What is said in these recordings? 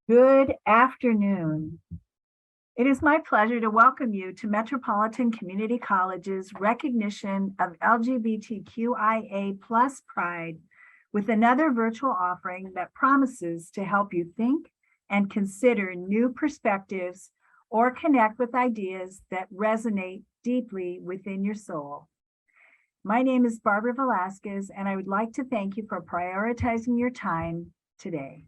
Good afternoon. It is my pleasure to welcome you to Metropolitan Community College's recognition of LGBTQIA+ pride with another virtual offering that promises to help you think and consider new perspectives or connect with ideas that resonate deeply within your soul. My name is Barbara Velasquez, and I would like to thank you for prioritizing your time today.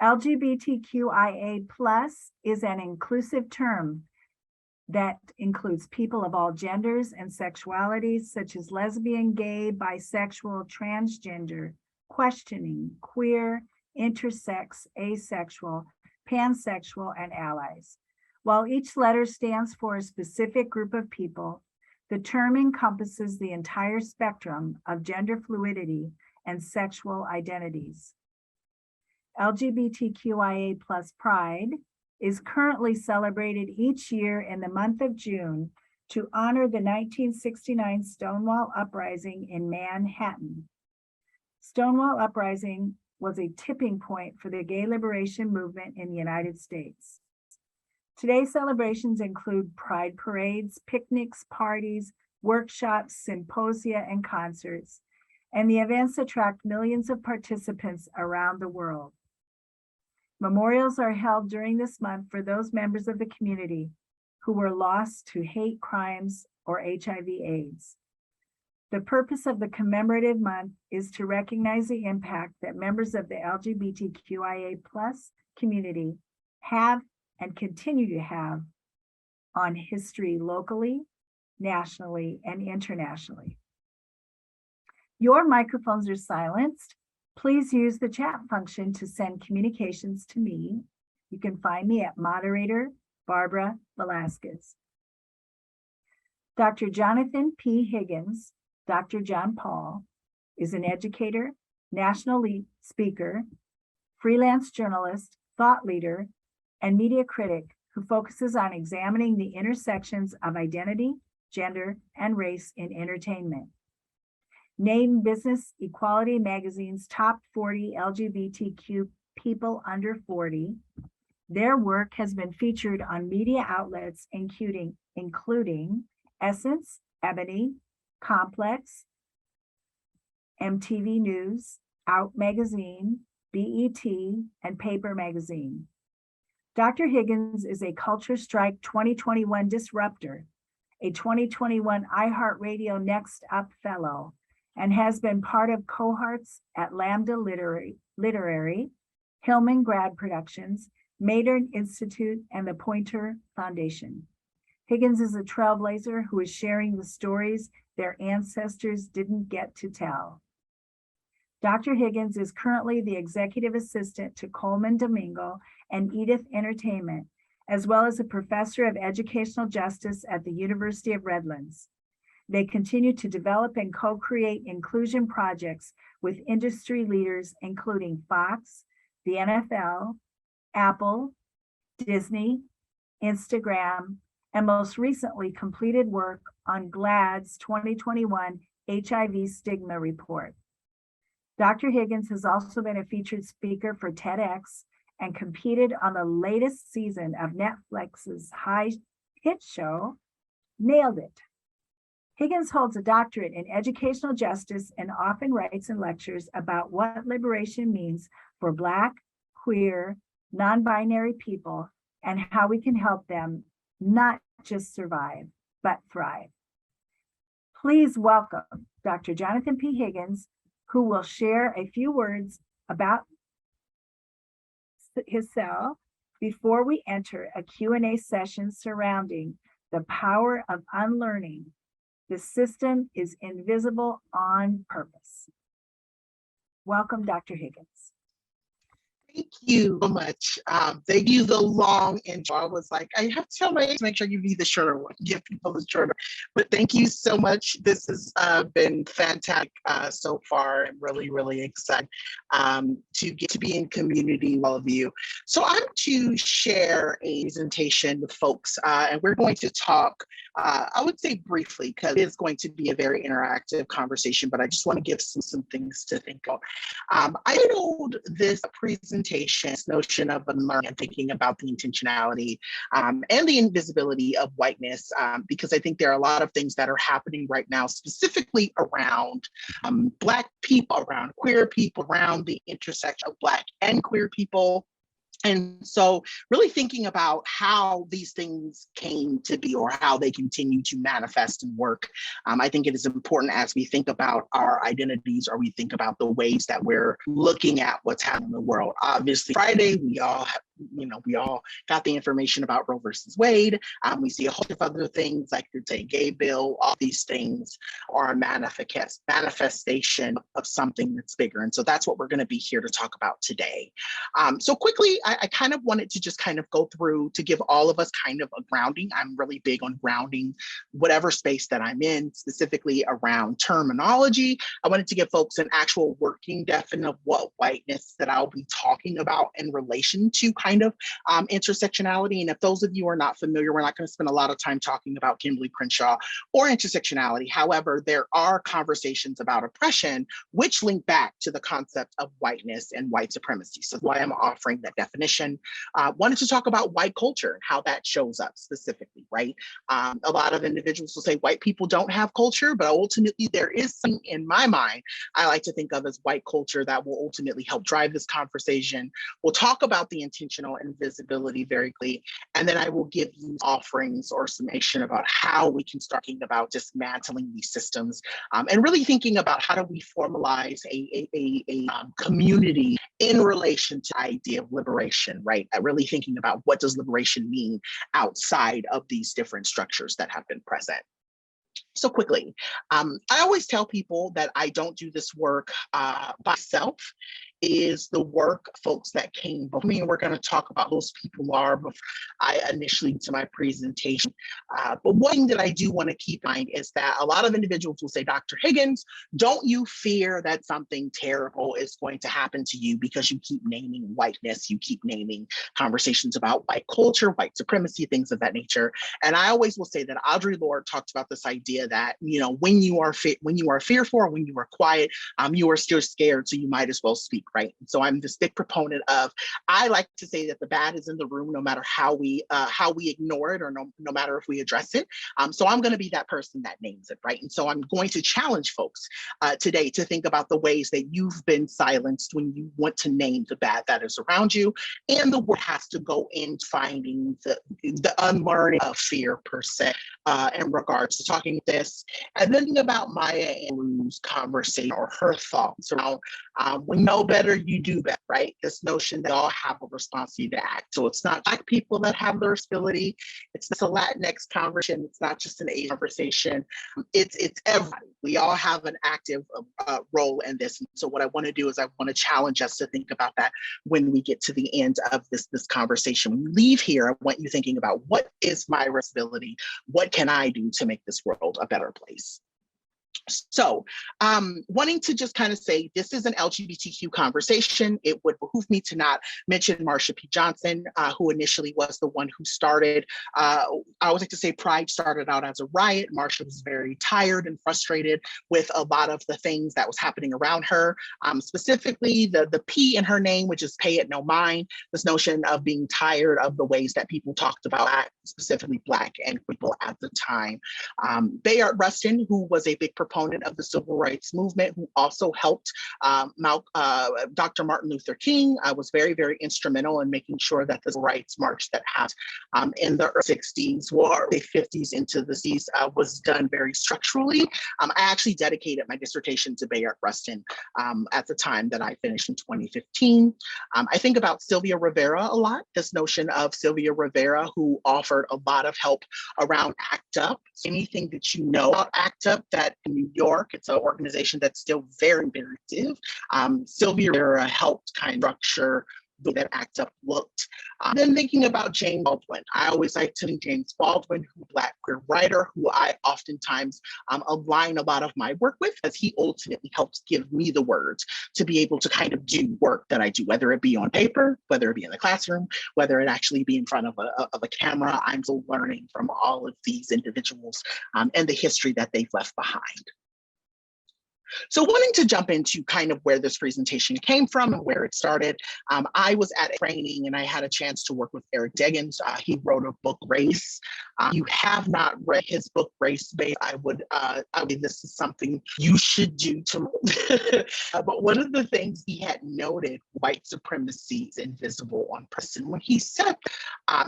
LGBTQIA+ is an inclusive term that includes people of all genders and sexualities, such as lesbian, gay, bisexual, transgender, questioning, queer, intersex, asexual, pansexual, and allies. While each letter stands for a specific group of people, the term encompasses the entire spectrum of gender fluidity and sexual identities. LGBTQIA+ Pride is currently celebrated each year in the month of June to honor the 1969 Stonewall Uprising in Manhattan. Stonewall Uprising was a tipping point for the gay liberation movement in the United States. Today's celebrations include pride parades, picnics, parties, workshops, symposia, and concerts, and the events attract millions of participants around the world. Memorials are held during this month for those members of the community who were lost to hate crimes or HIV/AIDS. The purpose of the commemorative month is to recognize the impact that members of the LGBTQIA+ community have and continue to have on history locally, nationally, and internationally. Your microphones are silenced. Please use the chat function to send communications to me. You can find me at moderator Barbara Velasquez. Dr. Jonathan P Higgins, Dr. John Paul, is an educator, national speaker, freelance journalist, thought leader, and media critic who focuses on examining the intersections of identity, gender, and race in entertainment. Named Business Equality Magazine's top 40 LGBTQ people under 40, their work has been featured on media outlets including Essence, Ebony, Complex, MTV News, Out Magazine, BET, and Paper Magazine. Dr. Higgins is a Culture Strike 2021 Disruptor, a 2021 iHeartRadio Next Up Fellow, and has been part of cohorts at Lambda Literary, Hillman Grad Productions, Maynard Institute, and the Poynter Foundation. Higgins is a trailblazer who is sharing the stories their ancestors didn't get to tell. Dr. Higgins is currently the executive assistant to Coleman Domingo and Edith Entertainment, as well as a professor of educational justice at the University of Redlands. They continue to develop and co-create inclusion projects with industry leaders, including Fox, the NFL, Apple, Disney, Instagram, and most recently completed work on GLAAD's 2021 HIV Stigma Report. Dr. Higgins has also been a featured speaker for TEDx and competed on the latest season of Netflix's high hit show, Nailed It. Higgins holds a doctorate in educational justice and often writes and lectures about what liberation means for Black, queer, non-binary people and how we can help them not just survive, but thrive. Please welcome Dr. Jonathan P. Higgins, who will share a few words about himself before we enter a Q&A session surrounding the power of unlearning. The system is invisible on purpose. Welcome, Dr. Higgins. Thank you so much. Thank you. The long intro. I was like, I have to tell my age, make sure you be the shorter one, give people the shorter. But thank you so much. This has been fantastic so far. I'm really, really excited to get to be in community with all of you. So I'm to share a presentation with folks, and we're going to talk I would say briefly, because it is going to be a very interactive conversation, but I just want to give some things to think of. I titled this presentation, this notion of unlearning and thinking about the intentionality and the invisibility of whiteness, because I think there are a lot of things that are happening right now, specifically around Black people, around queer people, around the intersection of Black and queer people. And so really thinking about how these things came to be or how they continue to manifest and work. I think it is important as we think about our identities or we think about the ways that we're looking at what's happening in the world. Obviously, Friday, we all got the information about Roe versus Wade. We see a whole bunch of other things like the gay bill. All these things are a manifestation of something that's bigger. And so that's what we're going to be here to talk about today. So quickly, I kind of wanted to just kind of go through to give all of us kind of a grounding. I'm really big on grounding whatever space that I'm in, specifically around terminology. I wanted to give folks an actual working definition of what whiteness that I'll be talking about in relation to kind of intersectionality. And if those of you are not familiar, we're not going to spend a lot of time talking about Kimberly Crenshaw or intersectionality. However, there are conversations about oppression which link back to the concept of whiteness and white supremacy. So that's why I'm offering that definition. Wanted to talk about white culture and how that shows up specifically, right? A lot of individuals will say white people don't have culture, but ultimately there is something in my mind I like to think of as white culture that will ultimately help drive this conversation. We'll talk about the intentional invisibility very clearly, and then I will give you offerings or summation about how we can start thinking about dismantling these systems and really thinking about how do we formalize a community in relation to the idea of liberation, right? Really thinking about what does liberation mean outside of these different structures that have been present. So quickly, I always tell people that I don't do this work by myself. Is the work folks that came before me, and we're going to talk about those people are before I initially to my presentation. But one thing that I do want to keep in mind is that a lot of individuals will say, Dr. Higgins, don't you fear that something terrible is going to happen to you because you keep naming whiteness, you keep naming conversations about white culture, white supremacy, things of that nature. And I always will say that Audre Lorde talked about this idea that, you know, when you are fearful or when you are quiet, you are still scared, so you might as well speak, right? So I'm this big proponent of, I like to say that the bad is in the room, no matter how we ignore it or no matter if we address it. So I'm going to be that person that names it, right? And so I'm going to challenge folks today to think about the ways that you've been silenced when you want to name the bad that is around you, and the work has to go in finding the unlearning of fear per se in regards to talking this, and then about Maya Angelou's conversation or her thoughts around when you know better, you do better, right? This notion that all have a responsibility to act. So it's not Black people that have the responsibility. It's not a Latinx conversation. It's not just an Asian conversation. It's everybody. We all have an active role in this. And so what I want to do is I want to challenge us to think about that when we get to the end of this conversation. When you leave here, I want you thinking about what is my responsibility? What can I do to make this world a better place? So wanting to just kind of say this is an LGBTQ conversation, it would behoove me to not mention Marsha P. Johnson, who initially was the one who started. I always like to say Pride started out as a riot. Marsha was very tired and frustrated with a lot of the things that was happening around her, specifically the P in her name, which is pay it no mind, this notion of being tired of the ways that people talked about, specifically Black and people at the time. Bayard Rustin, who was a big proponent of the civil rights movement, who also helped Dr. Martin Luther King, was very, very instrumental in making sure that the civil rights march that happened in the early 60s or the 50s into the 60s was done very structurally. I actually dedicated my dissertation to Bayard Rustin at the time that I finished in 2015. I think about Sylvia Rivera a lot, this notion of Sylvia Rivera, who offered a lot of help around ACT UP. So anything that you know about ACT UP that in New York, it's an organization that's still very, very active. Sylvia Rivera helped kind of structure the way that ACT UP looked. Then thinking about James Baldwin, I always like to think James Baldwin, who a Black queer writer, who I oftentimes align a lot of my work with, as he ultimately helps give me the words to be able to kind of do work that I do, whether it be on paper, whether it be in the classroom, whether it actually be in front of a camera. I'm still learning from all of these individuals and the history that they've left behind. So wanting to jump into kind of where this presentation came from and where it started, I was at a training and I had a chance to work with Eric Deggans. He wrote a book, Race. You have not read his book, Race Based. I mean, this is something you should do to but one of the things he had noted, white supremacy is invisible on person. When he said,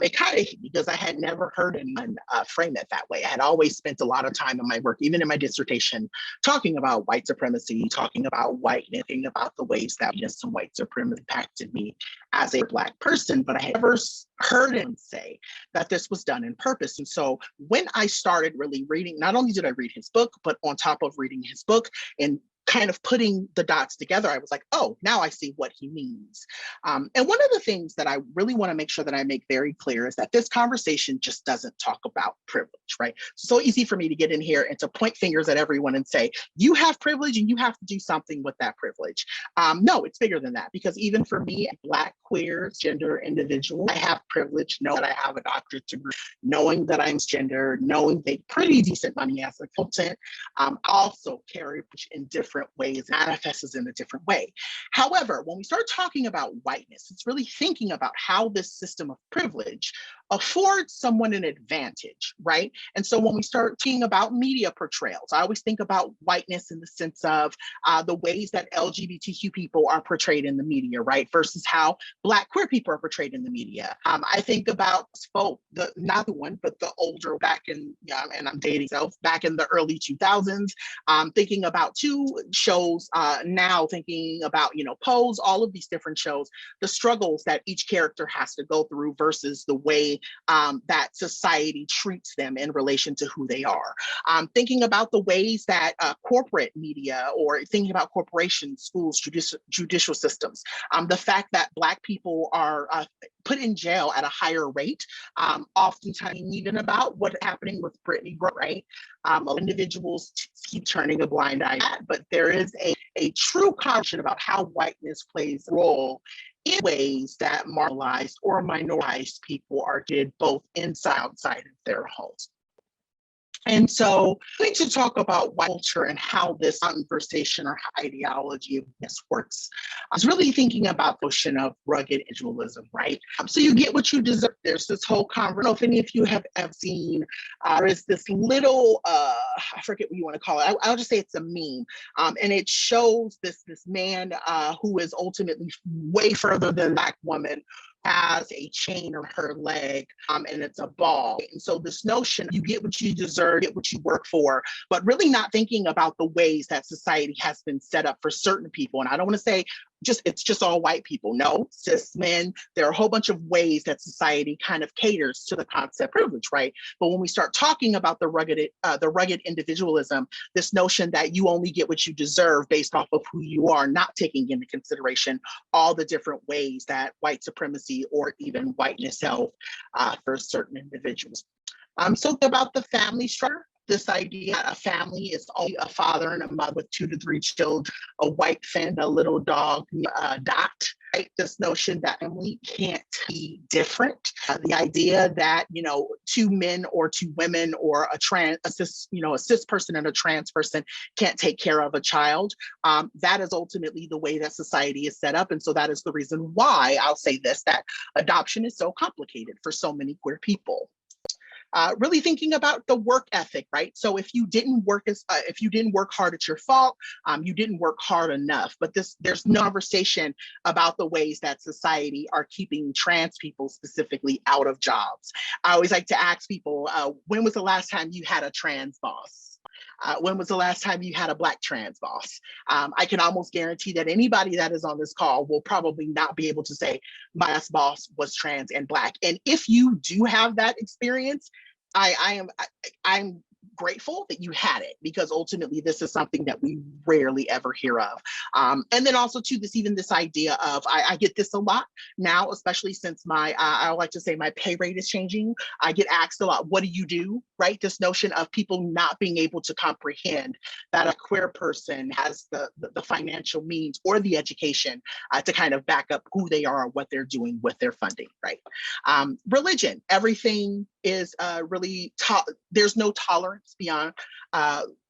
it kind of hit me because I had never heard anyone frame it that way. I had always spent a lot of time in my work, even in my dissertation, talking about white supremacy, talking about whiteness, thinking about the ways that some white supremacy impacted me as a Black person, but I had never heard him say that this was done in purpose. And so when I started really reading, not only did I read his book, but on top of reading his book and kind of putting the dots together, I was like, oh, now I see what he means. And one of the things that I really want to make sure that I make very clear is that this conversation just doesn't talk about privilege, right? It's so easy for me to get in here and to point fingers at everyone and say, you have privilege and you have to do something with that privilege. No, it's bigger than that, because even for me, a Black, queer, gender individual, I have privilege, know that I have a doctorate degree, knowing that I'm gender, knowing they pretty decent money as a consultant, also carry in different ways, manifests in a different way. However, when we start talking about whiteness, it's really thinking about how this system of privilege affords someone an advantage, right? And so when we start thinking about media portrayals, I always think about whiteness in the sense of the ways that LGBTQ people are portrayed in the media, right? Versus how Black queer people are portrayed in the media. I think about folk, not the one, but the older back in, and I'm dating myself, back in the early 2000s, thinking about two shows now, thinking about, Pose, all of these different shows, the struggles that each character has to go through versus the way that society treats them in relation to who they are. Thinking about the ways that corporate media, or thinking about corporations, schools, judicial systems, the fact that Black people are put in jail at a higher rate, oftentimes even about what's happening with Brittany, right? Individuals keep turning a blind eye at, but there is a true conversation about how whiteness plays a role in ways that marginalized or minorized people are did both inside and outside of their homes. And so I need to talk about white culture and how this conversation or ideology of this works. I was really thinking about the notion of rugged individualism, right? So you get what you deserve. There's this whole conversation. I don't know if any of you have ever seen, there is this little, I forget what you want to call it. I'll just say it's a meme. And it shows this man who is ultimately way further than Black woman, has a chain on her leg, and it's a ball. And so this notion, you get what you deserve, get what you work for, but really not thinking about the ways that society has been set up for certain people. And I don't want to say it's just all white people. No, cis men, there are a whole bunch of ways that society kind of caters to the concept of privilege, right? But when we start talking about the rugged individualism, this notion that you only get what you deserve based off of who you are, not taking into consideration all the different ways that white supremacy or even whiteness itself for certain individuals. So about the family structure, this idea that a family is only a father and a mother with 2 to 3 children, a white fan, a little dog, Dot, right? This notion that family can't be different. The idea that, 2 men or 2 women or a cis person and a trans person can't take care of a child. That is ultimately the way that society is set up. And so that is the reason why I'll say this, that adoption is so complicated for so many queer people. Really thinking about the work ethic, right? So if you didn't work hard, it's your fault. You didn't work hard enough. But there's no conversation about the ways that society are keeping trans people specifically out of jobs. I always like to ask people, when was the last time you had a trans boss? When was the last time you had a Black trans boss? I can almost guarantee that anybody that is on this call will probably not be able to say my last boss was trans and Black. And if you do have that experience, I'm grateful that you had it, because ultimately this is something that we rarely ever hear of. And then also too, this idea of, I get this a lot now, especially since I like to say my pay rate is changing. I get asked a lot, what do you do, right? This notion of people not being able to comprehend that a queer person has the financial means or the education to kind of back up who they are, what they're doing with their funding, right? Religion, everything is really, there's no tolerance beyond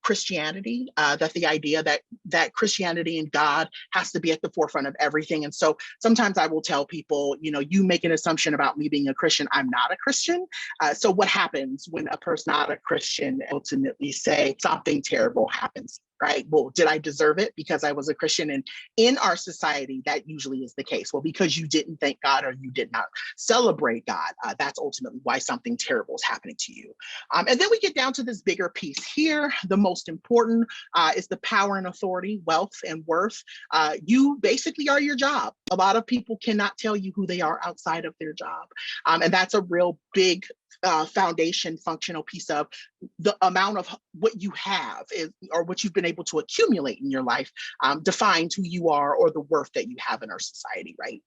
Christianity, that the idea that Christianity and God has to be at the forefront of everything. And so sometimes I will tell people, you make an assumption about me being a Christian. I'm not a Christian. So what happens when a person not a Christian ultimately say something terrible happens? Right? Well, did I deserve it because I was a Christian? And in our society, that usually is the case. Well, because you didn't thank God or you did not celebrate God, that's ultimately why something terrible is happening to you. And then we get down to this bigger piece here. The most important is the power and authority, wealth and worth. You basically are your job. A lot of people cannot tell you who they are outside of their job. And that's a real big foundation, functional piece of the amount of what you have is, or what you've been able to accumulate in your life, defines who you are or the worth that you have in our society, right?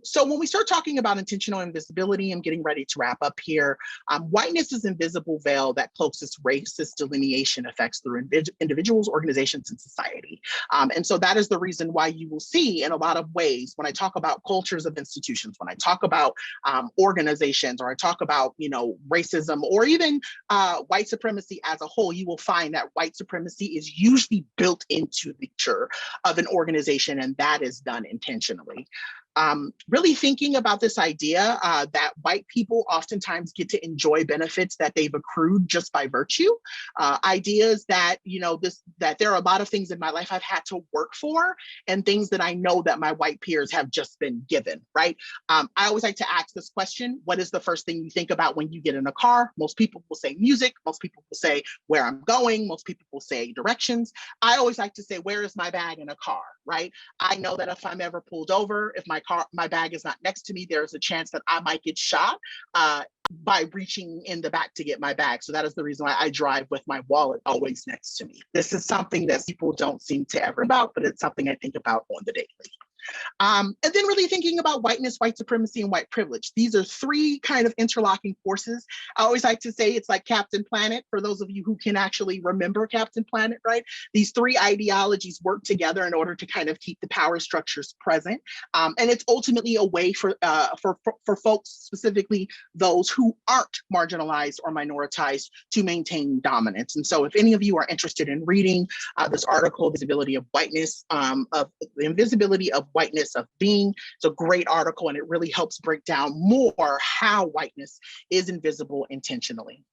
So when we start talking about intentional invisibility, I'm getting ready to wrap up here. Whiteness is invisible veil that cloaks its racist delineation effects through individuals, organizations, and society. And so that is the reason why you will see in a lot of ways, when I talk about cultures of institutions, when I talk about organizations, or I talk about, racism, or even white supremacy as a whole, you will find that white supremacy is usually built into the culture of an organization, and that is done intentionally. Really thinking about this idea that white people oftentimes get to enjoy benefits that they've accrued just by virtue. Ideas that, that there are a lot of things in my life I've had to work for, and things that I know that my white peers have just been given, right? I always like to ask this question: what is the first thing you think about when you get in a car? Most people will say music. Most people will say where I'm going. Most people will say directions. I always like to say, where is my bag in a car, right? I know that if I'm ever pulled over, if my bag is not next to me, there's a chance that I might get shot by reaching in the back to get my bag. So that is the reason why I drive with my wallet always next to me. This is something that people don't seem to ever about, but it's something I think about on the daily. And then really thinking about whiteness, white supremacy, and white privilege. These are three kind of interlocking forces. I always like to say it's like Captain Planet, for those of you who can actually remember Captain Planet, right? These three ideologies work together in order to kind of keep the power structures present. And it's ultimately a way for folks, specifically those who aren't marginalized or minoritized, to maintain dominance. And so if any of you are interested in reading this article, Visibility of Whiteness, of the Invisibility of Whiteness of Being, it's a great article, and it really helps break down more how whiteness is invisible intentionally.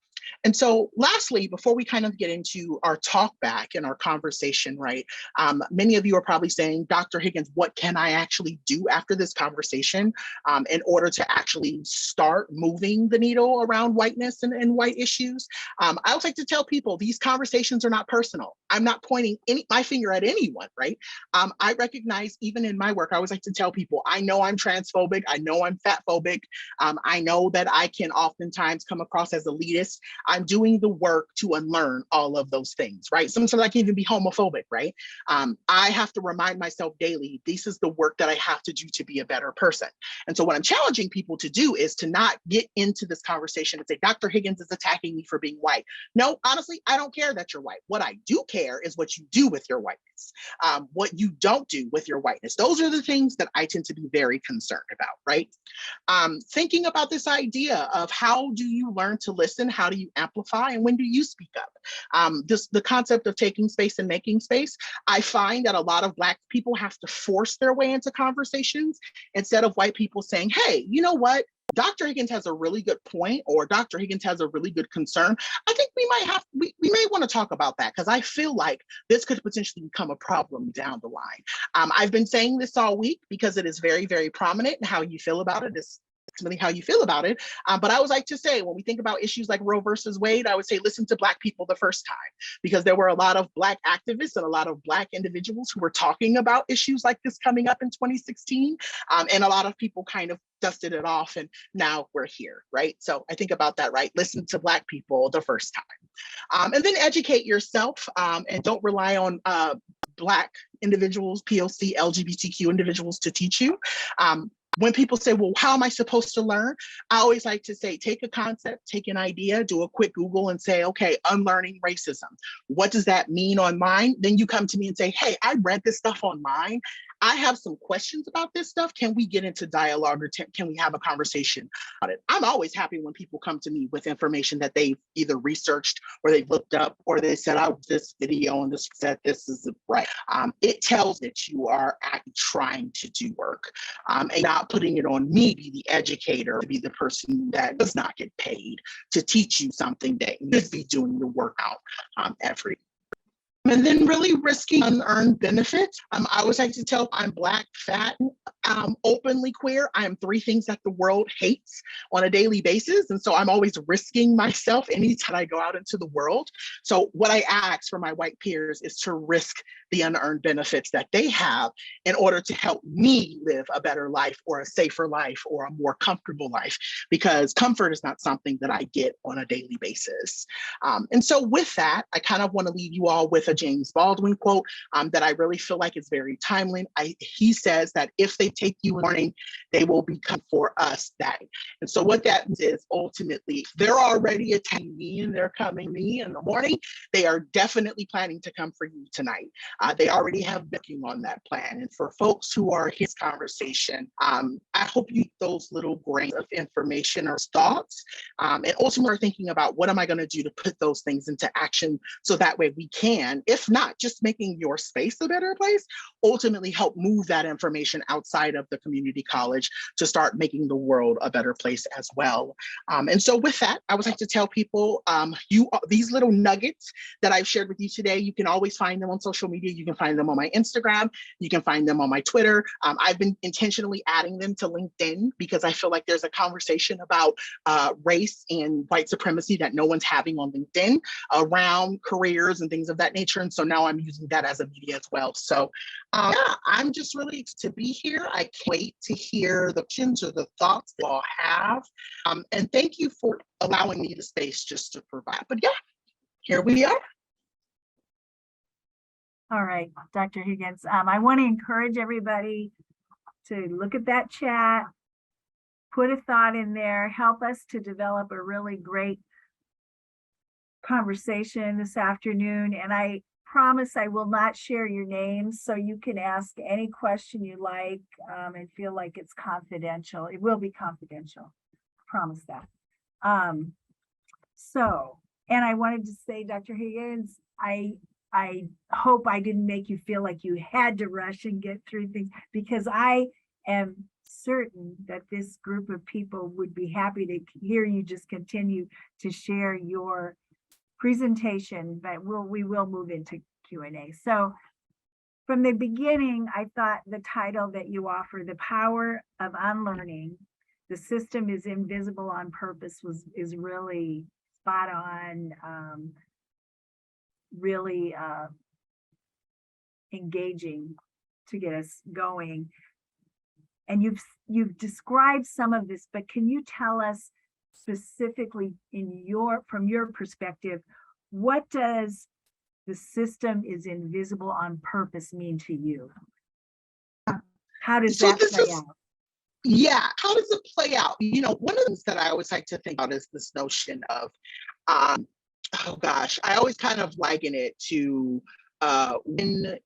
And so lastly, before we kind of get into our talk back and our conversation, right, many of you are probably saying, Dr. Higgins, what can I actually do after this conversation in order to actually start moving the needle around whiteness and white issues? I always like to tell people these conversations are not personal. I'm not pointing my finger at anyone, right? I recognize, even in my work, I always like to tell people, I know I'm transphobic, I know I'm fatphobic, I know that I can oftentimes come across as elitist. I'm doing the work to unlearn all of those things, right? Sometimes I can even be homophobic, right? I have to remind myself daily, this is the work that I have to do to be a better person. And so what I'm challenging people to do is to not get into this conversation and say, Dr. Higgins is attacking me for being white. No, honestly, I don't care that you're white. What I do care is what you do with your whiteness, what you don't do with your whiteness. Those are the things that I tend to be very concerned about, right? Thinking about this idea of how do you learn to listen? How do you amplify, and when do you speak up? The concept of taking space and making space. I find that a lot of Black people have to force their way into conversations instead of white people saying, hey, you know what? Dr. Higgins has a really good point, or Dr. Higgins has a really good concern. I think we may want to talk about that, because I feel like this could potentially become a problem down the line. I've been saying this all week because it is very, very prominent, and how you feel about it is ultimately how you feel about it. But I always like to say, when we think about issues like Roe versus Wade, I would say listen to Black people the first time, because there were a lot of Black activists and a lot of Black individuals who were talking about issues like this coming up in 2016. And a lot of people kind of dusted it off, and now we're here, right? So I think about that, right? Listen to Black people the first time. And then educate yourself, and don't rely on Black individuals, POC, LGBTQ individuals to teach you. When people say, well, how am I supposed to learn? I always like to say, take a concept, take an idea, do a quick Google and say, okay, unlearning racism. What does that mean online? Then you come to me and say, hey, I read this stuff online. I have some questions about this stuff. Can we get into dialogue, or can we have a conversation about it? I'm always happy when people come to me with information that they've either researched or they've looked up, or they said, oh, this video and this said this is right. It tells that you are actually trying to do work, and not putting it on me, be the educator, to be the person that does not get paid to teach you something that you should be doing the work out every. And then really risking unearned benefits. I always like to tell, I'm Black, fat, openly queer. I am 3 things that the world hates on a daily basis. And so I'm always risking myself anytime I go out into the world. So what I ask for my white peers is to risk the unearned benefits that they have in order to help me live a better life, or a safer life, or a more comfortable life, because comfort is not something that I get on a daily basis. And so with that, I kind of want to leave you all with a James Baldwin quote that I really feel like is very timely. He says that if they take you in the morning, they will become for us that. And so what that means is, ultimately, they're already attacking me and they're coming me in the morning, they are definitely planning to come for you tonight. They already have booking on that plan. And for folks who are his conversation, I hope you those little grains of information or thoughts, and ultimately are thinking about, what am I going to do to put those things into action, so that way we can, if not just making your space a better place, ultimately help move that information outside of the community college to start making the world a better place as well. And so with that, I would like to tell people, these little nuggets that I've shared with you today, you can always find them on social media. You can find them on my Instagram. You can find them on my Twitter. I've been intentionally adding them to LinkedIn because I feel like there's a conversation about race and white supremacy that no one's having on LinkedIn around careers and things of that nature. And so now I'm using that as a media as well. So yeah, I'm just really excited to be here. I can't wait to hear the questions or the thoughts you all have. And thank you for allowing me the space just to provide. But yeah, here we are. All right, Dr. Higgins, I want to encourage everybody to look at that chat, put a thought in there, help us to develop a really great conversation this afternoon. And I promise I will not share your names, so you can ask any question you like, and feel like it's confidential. It will be confidential, I promise that. And I wanted to say, Dr. Higgins, I hope I didn't make you feel like you had to rush and get through things, because I am certain that this group of people would be happy to hear you just continue to share your presentation, but we will move into Q&A. So from the beginning, I thought the title that you offer, The Power of Unlearning, the System is Invisible on Purpose, is really spot on, really engaging to get us going. And you've described some of this, but can you tell us specifically from your perspective, what does the system is invisible on purpose mean to you? How does that play out? Yeah, how does it play out? You know, one of the things that I always like to think about is this notion of, oh gosh, I always kind of liken it to when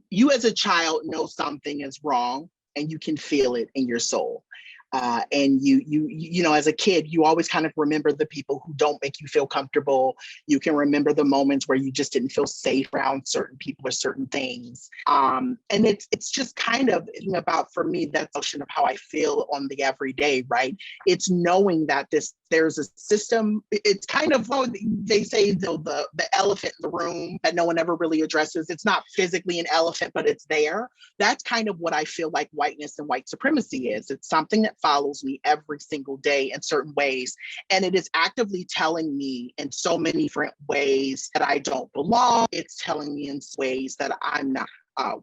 you as a child know something is wrong and you can feel it in your soul. And you know, as a kid, you always kind of remember the people who don't make you feel comfortable. You can remember the moments where you just didn't feel safe around certain people or certain things. And it's just kind of about, for me, that notion of how I feel on the everyday, right? It's knowing that there's a system. It's kind of, they say the elephant in the room that no one ever really addresses. It's not physically an elephant, but it's there. That's kind of what I feel like whiteness and white supremacy is. It's something that follows me every single day in certain ways. And it is actively telling me in so many different ways that I don't belong. It's telling me in ways that I'm not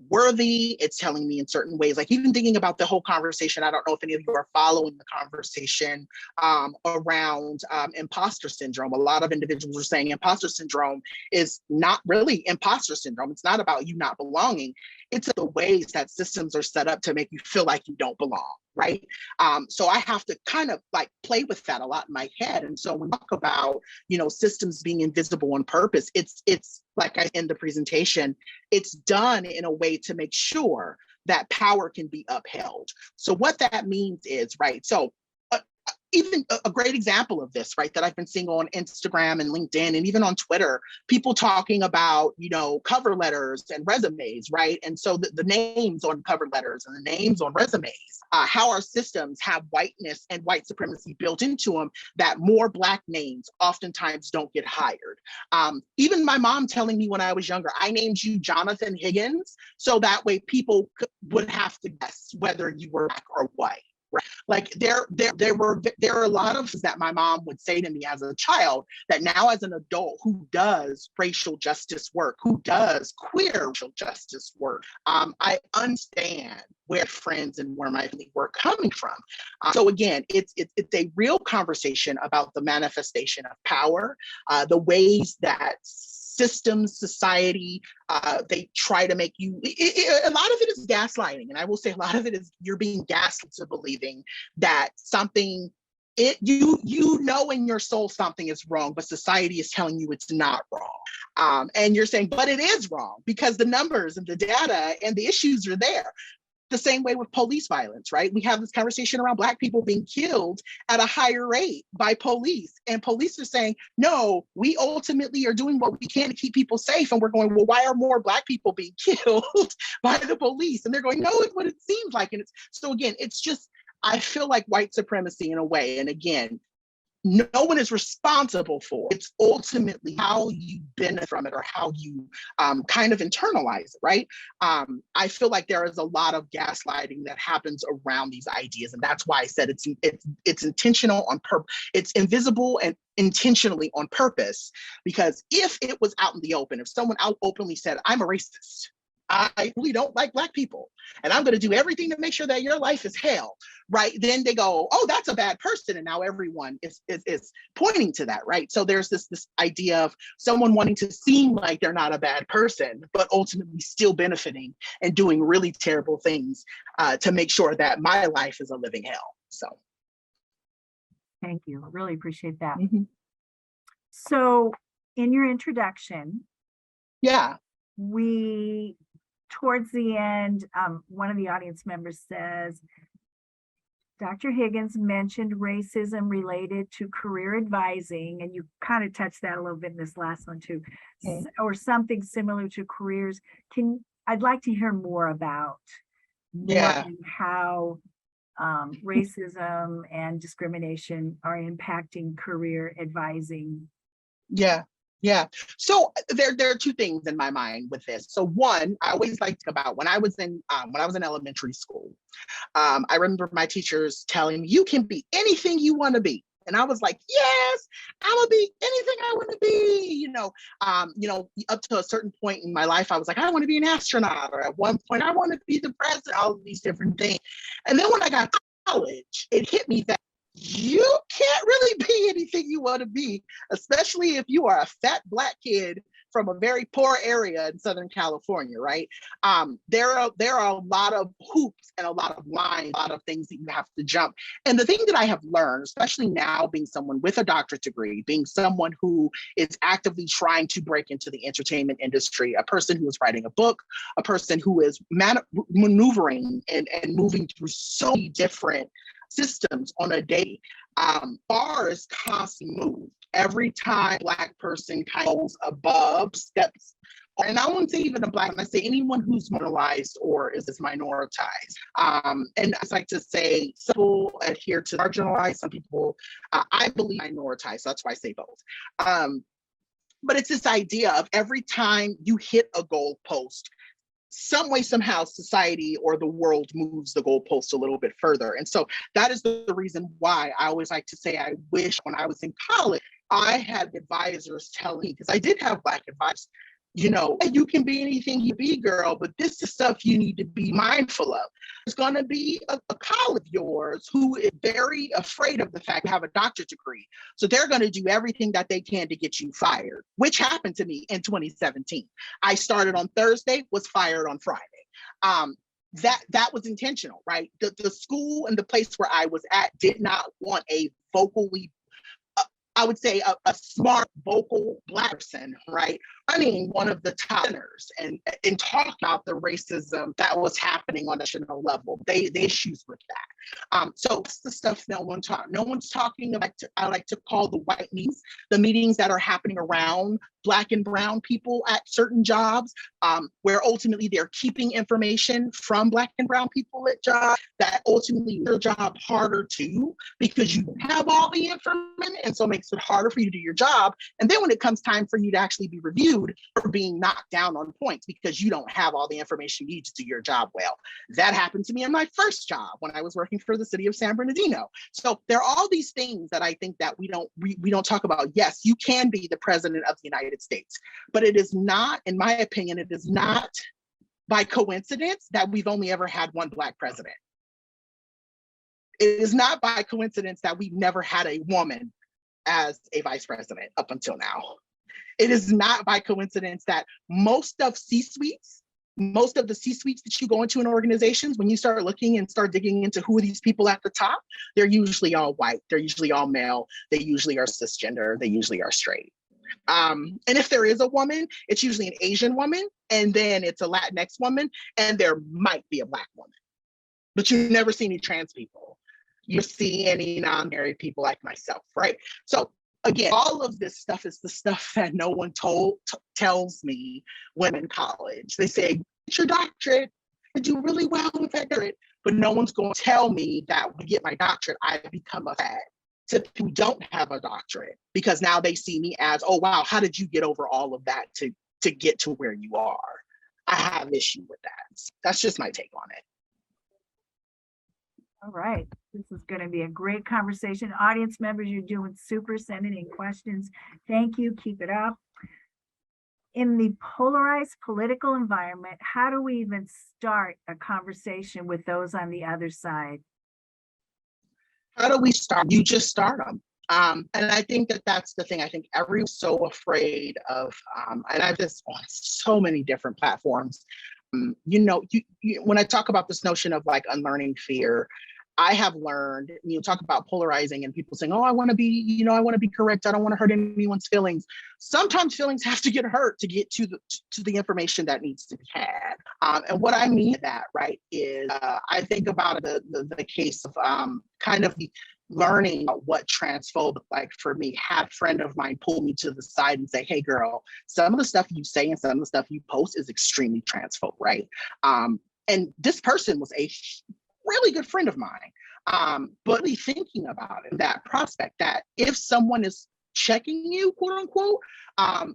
worthy. It's telling me in certain ways, like even thinking about the whole conversation. I don't know if any of you are following the conversation around imposter syndrome. A lot of individuals are saying imposter syndrome is not really imposter syndrome. It's not about you not belonging. It's the ways that systems are set up to make you feel like you don't belong, right? So I have to kind of like play with that a lot in my head. And so when we talk about, systems being invisible on purpose, it's like I in the presentation, it's done in a way to make sure that power can be upheld. So what that means is, right, so even a great example of this, right, that I've been seeing on Instagram and LinkedIn and even on Twitter, people talking about, cover letters and resumes, right? And so the names on cover letters and the names on resumes, how our systems have whiteness and white supremacy built into them, that more Black names oftentimes don't get hired. Even my mom telling me when I was younger, I named you Jonathan Higgins, so that way people would have to guess whether you were Black or white. Right. Like there are a lot of things that my mom would say to me as a child that now as an adult who does racial justice work, who does queer racial justice work, I understand where friends and where my family were coming from. So again, it's a real conversation about the manifestation of power, the ways that systems, society, they try to make you, a lot of it is gaslighting. And I will say a lot of it is you're being gaslit to believing that something, you know in your soul something is wrong, but society is telling you it's not wrong. And you're saying, but it is wrong because the numbers and the data and the issues are there. The same way with police violence, right? We have this conversation around Black people being killed at a higher rate by police. And police are saying, no, we ultimately are doing what we can to keep people safe. And we're going, well, why are more Black people being killed by the police? And they're going, no, it's what it seems like. And so again, it's just, I feel like white supremacy in a way. And again, no one is responsible for it. It's ultimately how you benefit from it or how you kind of internalize it, right? I feel like there is a lot of gaslighting that happens around these ideas, and that's why I said it's intentional on purpose. It's invisible and intentionally on purpose, because if it was out in the open, if someone out openly said, "I'm a racist, I really don't like Black people, and I'm going to do everything to make sure that your life is hell," right? Then they go, oh, that's a bad person. And now everyone is pointing to that, right? So there's this idea of someone wanting to seem like they're not a bad person, but ultimately still benefiting and doing really terrible things to make sure that my life is a living hell. So. Thank you. I really appreciate that. Mm-hmm. So in your introduction, yeah, towards the end, one of the audience members says, Dr. Higgins mentioned racism related to career advising, and you kind of touched that a little bit in this last one too, or something similar to careers. I'd like to hear more about how racism and discrimination are impacting career advising. Yeah. So there are two things in my mind with this. So one, I always liked about when I was in elementary school, I remember my teachers telling me, you can be anything you want to be. And I was like, yes, I'm gonna be anything I want to be. Up to a certain point in my life, I was like, I want to be an astronaut, or at one point, I want to be the president, all of these different things. And then when I got to college, it hit me that you can't really be anything you want to be, especially if you are a fat Black kid from a very poor area in Southern California, right? There are a lot of hoops and a lot of lines, a lot of things that you have to jump. And the thing that I have learned, especially now being someone with a doctorate degree, being someone who is actively trying to break into the entertainment industry, a person who is writing a book, a person who is maneuvering and moving through so many different systems on a day, bars constantly move. Every time Black person kind of goes above steps, and I wouldn't say even a Black, I say anyone who's marginalized or is minoritized. And I like to say some people adhere to marginalized, some people, I believe minoritized, so that's why I say both. But it's this idea of every time you hit a goalpost, some way, somehow, society or the world moves the goalpost a little bit further. And so that is the reason why I always like to say, I wish when I was in college, I had advisors telling me, because I did have Black advisors, you can be anything you be, girl, but this is stuff you need to be mindful of. There's going to be a colleague of yours who is very afraid of the fact you have a doctorate degree. So they're going to do everything that they can to get you fired, which happened to me in 2017. I started on Thursday, was fired on Friday. That was intentional, right? The school and the place where I was at did not want a vocally, I would say a smart, vocal Black person, right, running one of the top centers and talk about the racism that was happening on a national level. The issues with that. So it's the stuff no one's talking about. I like to call the white meetings, the meetings that are happening around Black and brown people at certain jobs, where ultimately they're keeping information from Black and brown people at jobs that ultimately make their job harder too, because you have all the information, and so it makes it harder for you to do your job. And then when it comes time for you to actually be reviewed for being knocked down on points because you don't have all the information you need to do your job well. That happened to me in my first job when I was working for the city of San Bernardino. So there are all these things that I think that we don't talk about. Yes, you can be the president of the United States, but it is not, in my opinion, it is not by coincidence that we've only ever had one Black president. It is not by coincidence that we've never had a woman as a vice president up until now. It is not by coincidence that most of the C-suites that you go into in organizations, when you start looking and start digging into who are these people at the top, they're usually all white, they're usually all male, they usually are cisgender, they usually are straight. And if there is a woman, it's usually an Asian woman, and then it's a Latinx woman, and there might be a Black woman. But you never see any trans people. You see any non-married people like myself, right? So again, all of this stuff is the stuff that no one tells me when in college. They say, get your doctorate and do really well with that doctorate, but no one's going to tell me that when I get my doctorate, I become a fad to people who don't have a doctorate, because now they see me as, oh, wow, how did you get over all of that to get to where you are? I have an issue with that. That's just my take on it. All right, this is going to be a great conversation. Audience members, you're doing super, sending in questions. Thank you, keep it up. In the polarized political environment, how do we even start a conversation with those on the other side? How do we start? You just start them. And I think that that's the thing. I think everyone's so afraid of, and I've just on so many different platforms. When I talk about this notion of like unlearning fear, I have learned, talk about polarizing and people saying, oh, I want to be, I want to be correct. I don't want to hurt anyone's feelings. Sometimes feelings have to get hurt to get to the information that needs to be had. And what I mean by that, right, is I think about the case of kind of learning what transphobe looked like for me. Had a friend of mine pull me to the side and say, hey, girl, some of the stuff you say and some of the stuff you post is extremely transphobe, right? And this person was a really good friend of mine, but really thinking about it, that prospect that if someone is checking you, quote unquote,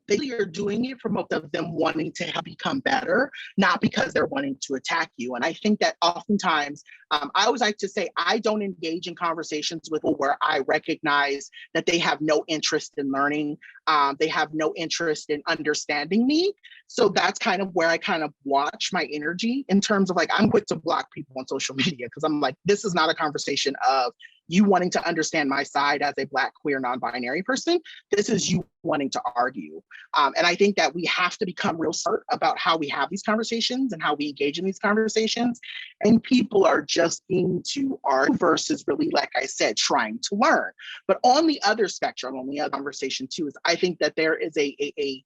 they are doing it from of them wanting to help become better, not because they're wanting to attack you. And I think that oftentimes, I always like to say, I don't engage in conversations with people where I recognize that they have no interest in learning. They have no interest in understanding me. So that's kind of where I kind of watch my energy in terms of like, I'm quick to block people on social media because I'm like, this is not a conversation of you wanting to understand my side as a Black, queer, non-binary person. This is you wanting to argue. And I think that we have to become real smart about how we have these conversations and how we engage in these conversations. And people are just being to argue versus really, like I said, trying to learn. But on the other spectrum, on the other conversation too, is I think that there is a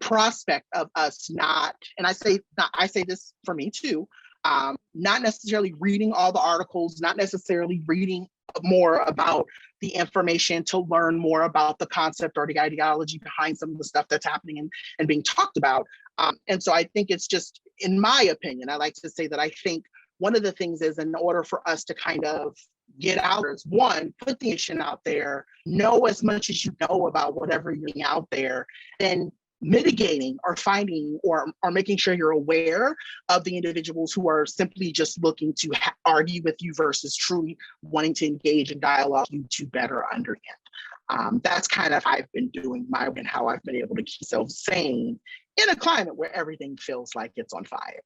prospect of us not, and I say this for me too, not necessarily reading all the articles, not necessarily reading more about the information to learn more about the concept or the ideology behind some of the stuff that's happening and being talked about. And so I think it's just, in my opinion, I like to say that I think one of the things is, in order for us to kind of get out, is one, put the information out there, know as much as you know about whatever you're getting out there, and mitigating or finding or making sure you're aware of the individuals who are simply just looking to argue with you versus truly wanting to engage in dialogue you to better understand. That's kind of how I've been doing my and how I've been able to keep myself sane in a climate where everything feels like it's on fire.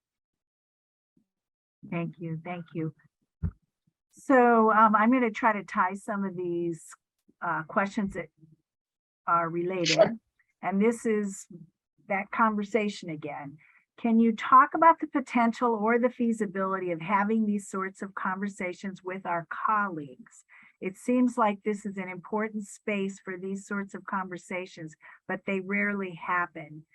Thank you. Thank you. So I'm going to try to tie some of these questions that are related. Sure. And this is that conversation again. Can you talk about the potential or the feasibility of having these sorts of conversations with our colleagues? It seems like this is an important space for these sorts of conversations, but they rarely happen.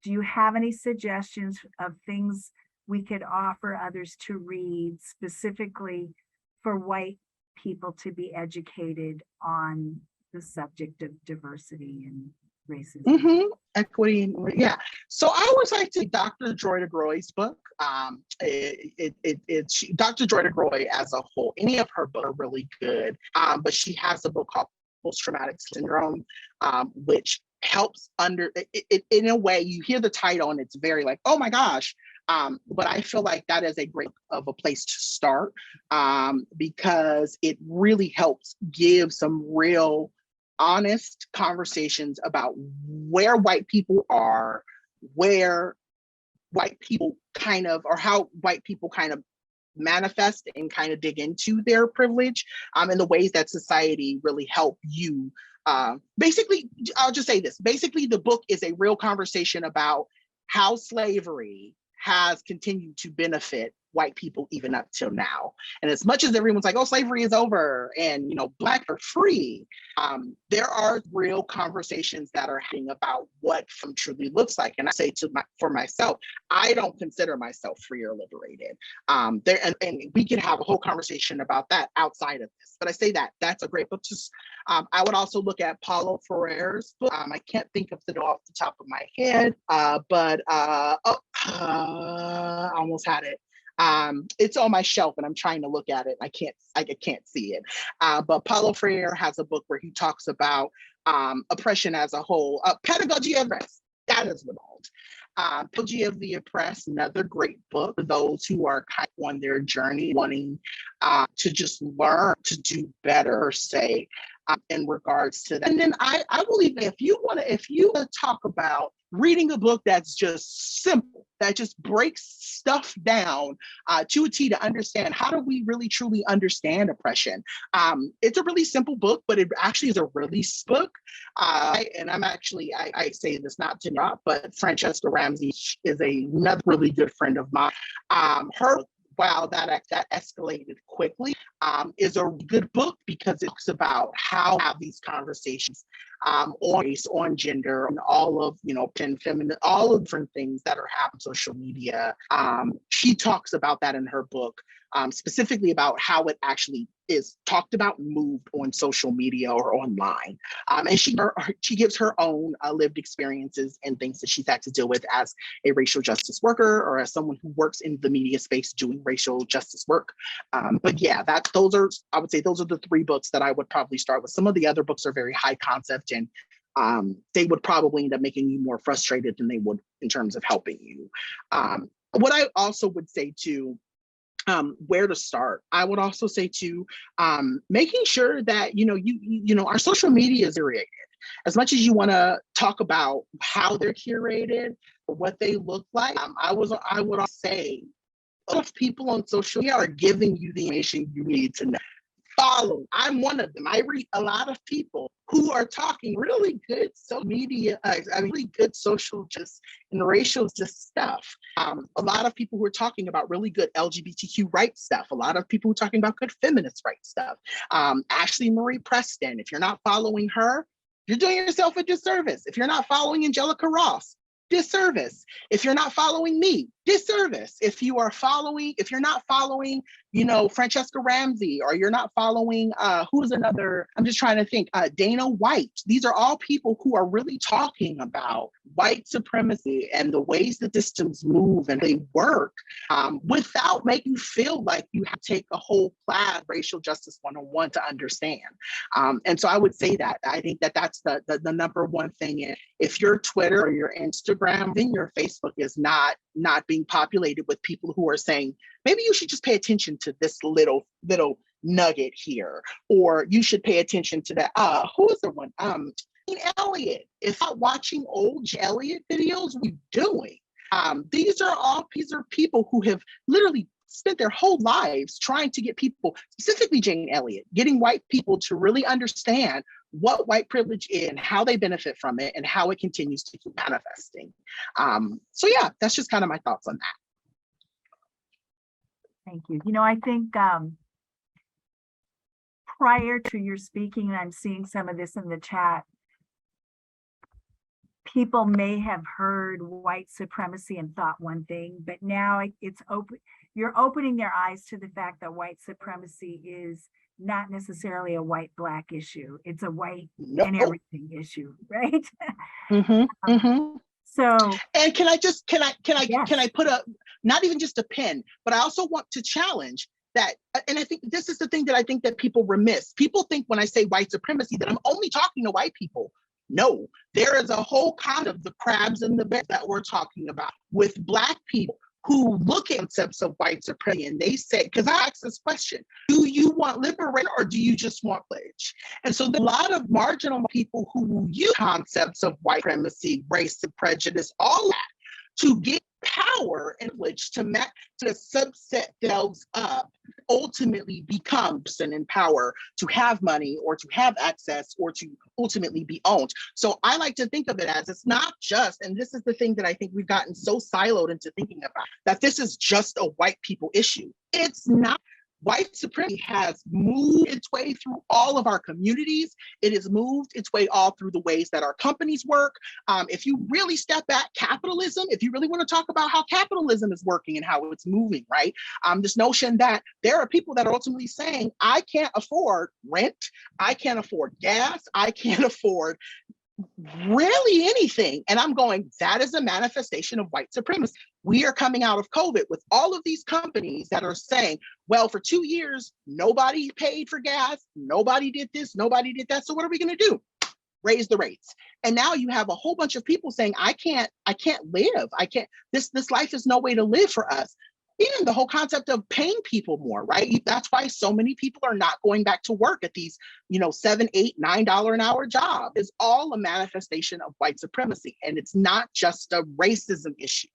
Do you have any suggestions of things we could offer others to read specifically for white people to be educated on the subject of diversity and racism? Mm-hmm. Equity, yeah. So I would like to Dr. Joy DeGroy's book. It's Dr. Joy DeGroy as a whole. Any of her books are really good, but she has a book called Post-Traumatic Syndrome, which helps in a way. You hear the title and it's very like, oh my gosh. But I feel like that is a great of a place to start, because it really helps give some real honest conversations about where white people are, where white people kind of, or how white people kind of manifest and kind of dig into their privilege, and the ways that society really help you. Basically, I'll just say this. Basically, the book is a real conversation about how slavery has continued to benefit white people even up till now. And as much as everyone's like, oh, slavery is over and, you know, Black are free, there are real conversations that are happening about what freedom truly looks like. And I say for myself, I don't consider myself free or liberated. And we can have a whole conversation about that outside of this. But I say that's a great book. I would also look at Paulo Freire's book. I can't think of it off the top of my head, but I almost had it. It's on my shelf and I'm trying to look at it. I can't see it. But Paulo Freire has a book where he talks about oppression as a whole. Pedagogy of Rest, that is what it's called. Pedagogy of the Oppressed, another great book for those who are kind of on their journey, wanting to just learn to do better, say, in regards to that. And then I will even, if you want to talk about reading a book that's just simple, that just breaks stuff down to a T to understand how do we really truly understand oppression. It's a really simple book, but it actually is a release book. And I say this not to drop, but Francesca Ramsey is another really good friend of mine. Her Wow, that escalated quickly, is a good book because it talks about how to have these conversations on race, on gender, and all of, feminine, all of different things that are happening on social media. She talks about that in her book, specifically about how it actually is talked about and moved on social media or online. And she gives her own lived experiences and things that she's had to deal with as a racial justice worker or as someone who works in the media space doing racial justice work. But yeah, I would say those are the three books that I would probably start with. Some of the other books are very high concept and they would probably end up making you more frustrated than they would in terms of helping you. What I also would say too, where to start. I would also say to making sure that our social media is curated. As much as you want to talk about how they're curated or what they look like, I would say a lot of people on social media are giving you the information you need to know. Follow. I'm one of them. I read a lot of people who are talking really good social media, really good social just and racial just stuff. A lot of people who are talking about really good LGBTQ rights stuff. A lot of people who are talking about good feminist rights stuff. Ashley Marie Preston, if you're not following her, you're doing yourself a disservice. If you're not following Angelica Ross, disservice. If you're not following me, disservice. If you're not following, Francesca Ramsey, or you're not following, who's another, I'm just trying to think, Dana White. These are all people who are really talking about white supremacy and the ways that systems move and they work without making you feel like you have to take a whole class, racial justice 101 to understand. And so I would say that. I think that that's the number one thing. If your Twitter or your Instagram, then your Facebook is not being populated with people who are saying, maybe you should just pay attention to this little nugget here, or you should pay attention to that. Who is the one? Elliott. If not watching old Elliott videos, what are you doing? These are people who have literally spent their whole lives trying to get people, specifically Jane Elliott, getting white people to really understand what white privilege is and how they benefit from it and how it continues to keep manifesting. So yeah, that's just kind of my thoughts on that. Thank you. You know, I think prior to your speaking, and I'm seeing some of this in the chat, people may have heard white supremacy and thought one thing, but now it's open. You're opening their eyes to the fact that white supremacy is not necessarily a white-black issue. It's a white and everything issue, right? So, and can I yes. put a, not even just a pin, but I also want to challenge that, and I think this is the thing that I think that people remiss. People think when I say white supremacy that I'm only talking to white people. No, there is a whole kind of the crabs in the bed that we're talking about with Black people who look at concepts of white supremacy and they say, because I asked this question, do you want liberation or do you just want privilege? And so a lot of marginal people who use concepts of white supremacy, race and prejudice, all that, to get power and privilege to subset themselves up, ultimately becomes and in power to have money or to have access or to ultimately be owned. So I like to think of it as it's not just, and this is the thing that I think we've gotten so siloed into thinking about, that this is just a white people issue. It's not. White supremacy has moved its way through all of our communities. It has moved its way all through the ways that our companies work. If you really step back, capitalism, if you really want to talk about how capitalism is working and how it's moving, right? This notion that there are people that are ultimately saying, I can't afford rent, I can't afford gas, I can't afford really anything. And I'm going, that is a manifestation of white supremacy. We are coming out of COVID with all of these companies that are saying, well, for 2 years, nobody paid for gas, nobody did this, nobody did that. So what are we going to do? Raise the rates. And now you have a whole bunch of people saying, I can't live. I can't, this life is no way to live for us. Even the whole concept of paying people more, right? That's why so many people are not going back to work at these, $7, $8, $9 an hour job. Is all a manifestation of white supremacy. And it's not just a racism issue.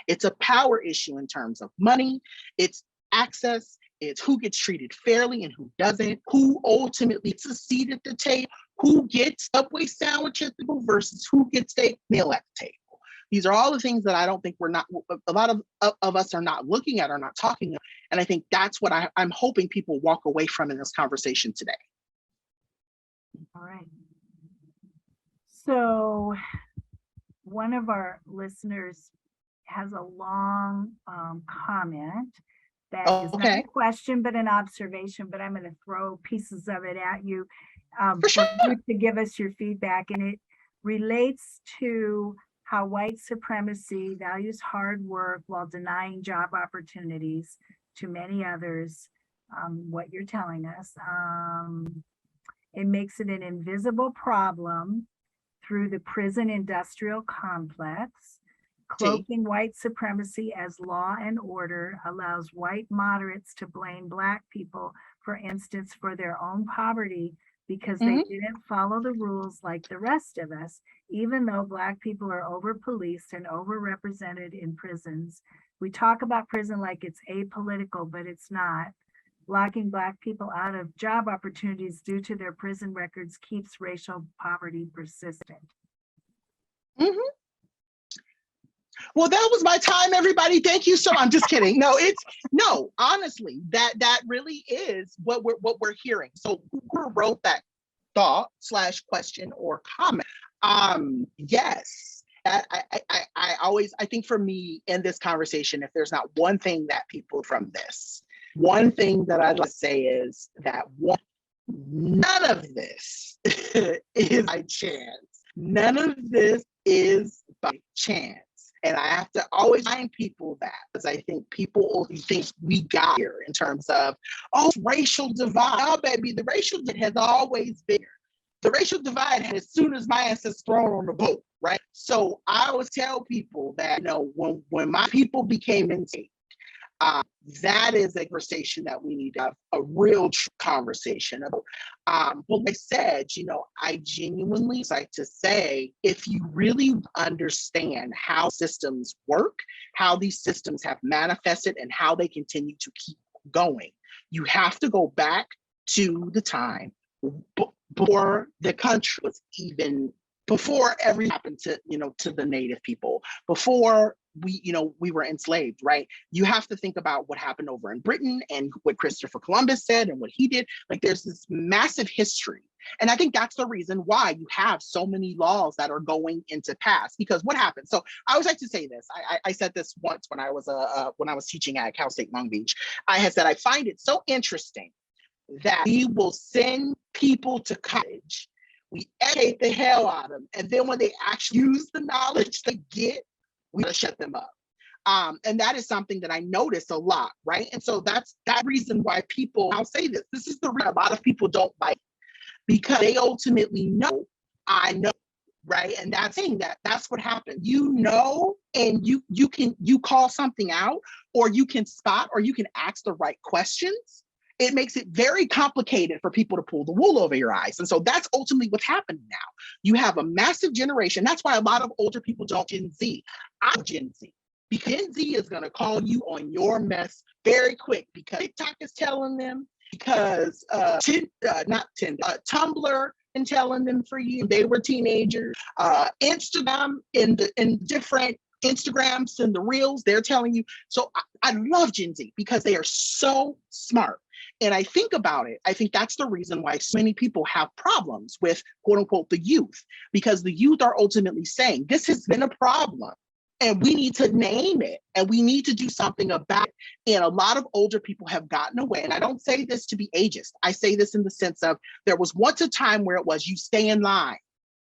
It's a power issue in terms of money, it's access, it's who gets treated fairly and who doesn't, who ultimately gets a seat at the table, who gets Subway sandwich at the table versus who gets a meal at the table. These are all the things that I don't think a lot of us are not looking at or not talking about. And I think that's what I'm hoping people walk away from in this conversation today. All right. So one of our listeners has a long comment that is not a question, but an observation, but I'm going to throw pieces of it at you for you to give us your feedback. And it relates to how white supremacy values hard work while denying job opportunities to many others, what you're telling us. It makes it an invisible problem through the prison industrial complex. Cloaking white supremacy as law and order allows white moderates to blame Black people, for instance, for their own poverty because they didn't follow the rules like the rest of us, even though Black people are over-policed and overrepresented in prisons. We talk about prison like it's apolitical, but it's not. Locking Black people out of job opportunities due to their prison records keeps racial poverty persistent. Well, that was my time, everybody. Thank you so much. I'm just kidding. No, honestly, that really is what we're hearing. So whoever wrote that thought / question or comment, yes, I think for me in this conversation, if there's not one thing that people from this, one thing that I'd like to say is that none of this is by chance. None of this is by chance. And I have to always remind people that, because I think people think we got here in terms of, racial divide. Oh, baby, the racial divide has always been here. The racial divide had as soon as my ancestors thrown on the boat, right? So I always tell people that, when my people became enslaved, That is a conversation that we need to have a real conversation about. Well, like I said, I genuinely like to say, if you really understand how systems work, how these systems have manifested, and how they continue to keep going, you have to go back to the time before the country was even, before everything happened to the native people, before we were enslaved, right? You have to think about what happened over in Britain and what Christopher Columbus said and what he did. Like, there's this massive history. And I think that's the reason why you have so many laws that are going into pass, because what happened? So I always like to say this. I said this once when I was teaching at Cal State Long Beach. I had said, I find it so interesting that we will send people to college, we educate the hell out of them, and then when they actually use the knowledge they get, we gotta shut them up. And that is something that I notice a lot, right? And so that's that reason why people, I'll say this is the reason a lot of people don't like, because they ultimately know, I know, right? And that's what happened. And you call something out, or you can spot, or you can ask the right questions. It makes it very complicated for people to pull the wool over your eyes. And so that's ultimately what's happening now. You have a massive generation. That's why a lot of older people don't Gen Z. I'm Gen Z. Because Gen Z is going to call you on your mess very quick, because TikTok is telling them, because Tumblr and telling them for you, they were teenagers. Instagram in different Instagrams and the reels, they're telling you. So I love Gen Z because they are so smart. And I think about it, I think that's the reason why so many people have problems with, quote unquote, the youth, because the youth are ultimately saying, this has been a problem and we need to name it and we need to do something about it. And a lot of older people have gotten away. And I don't say this to be ageist. I say this in the sense of, there was once a time where it was, you stay in line.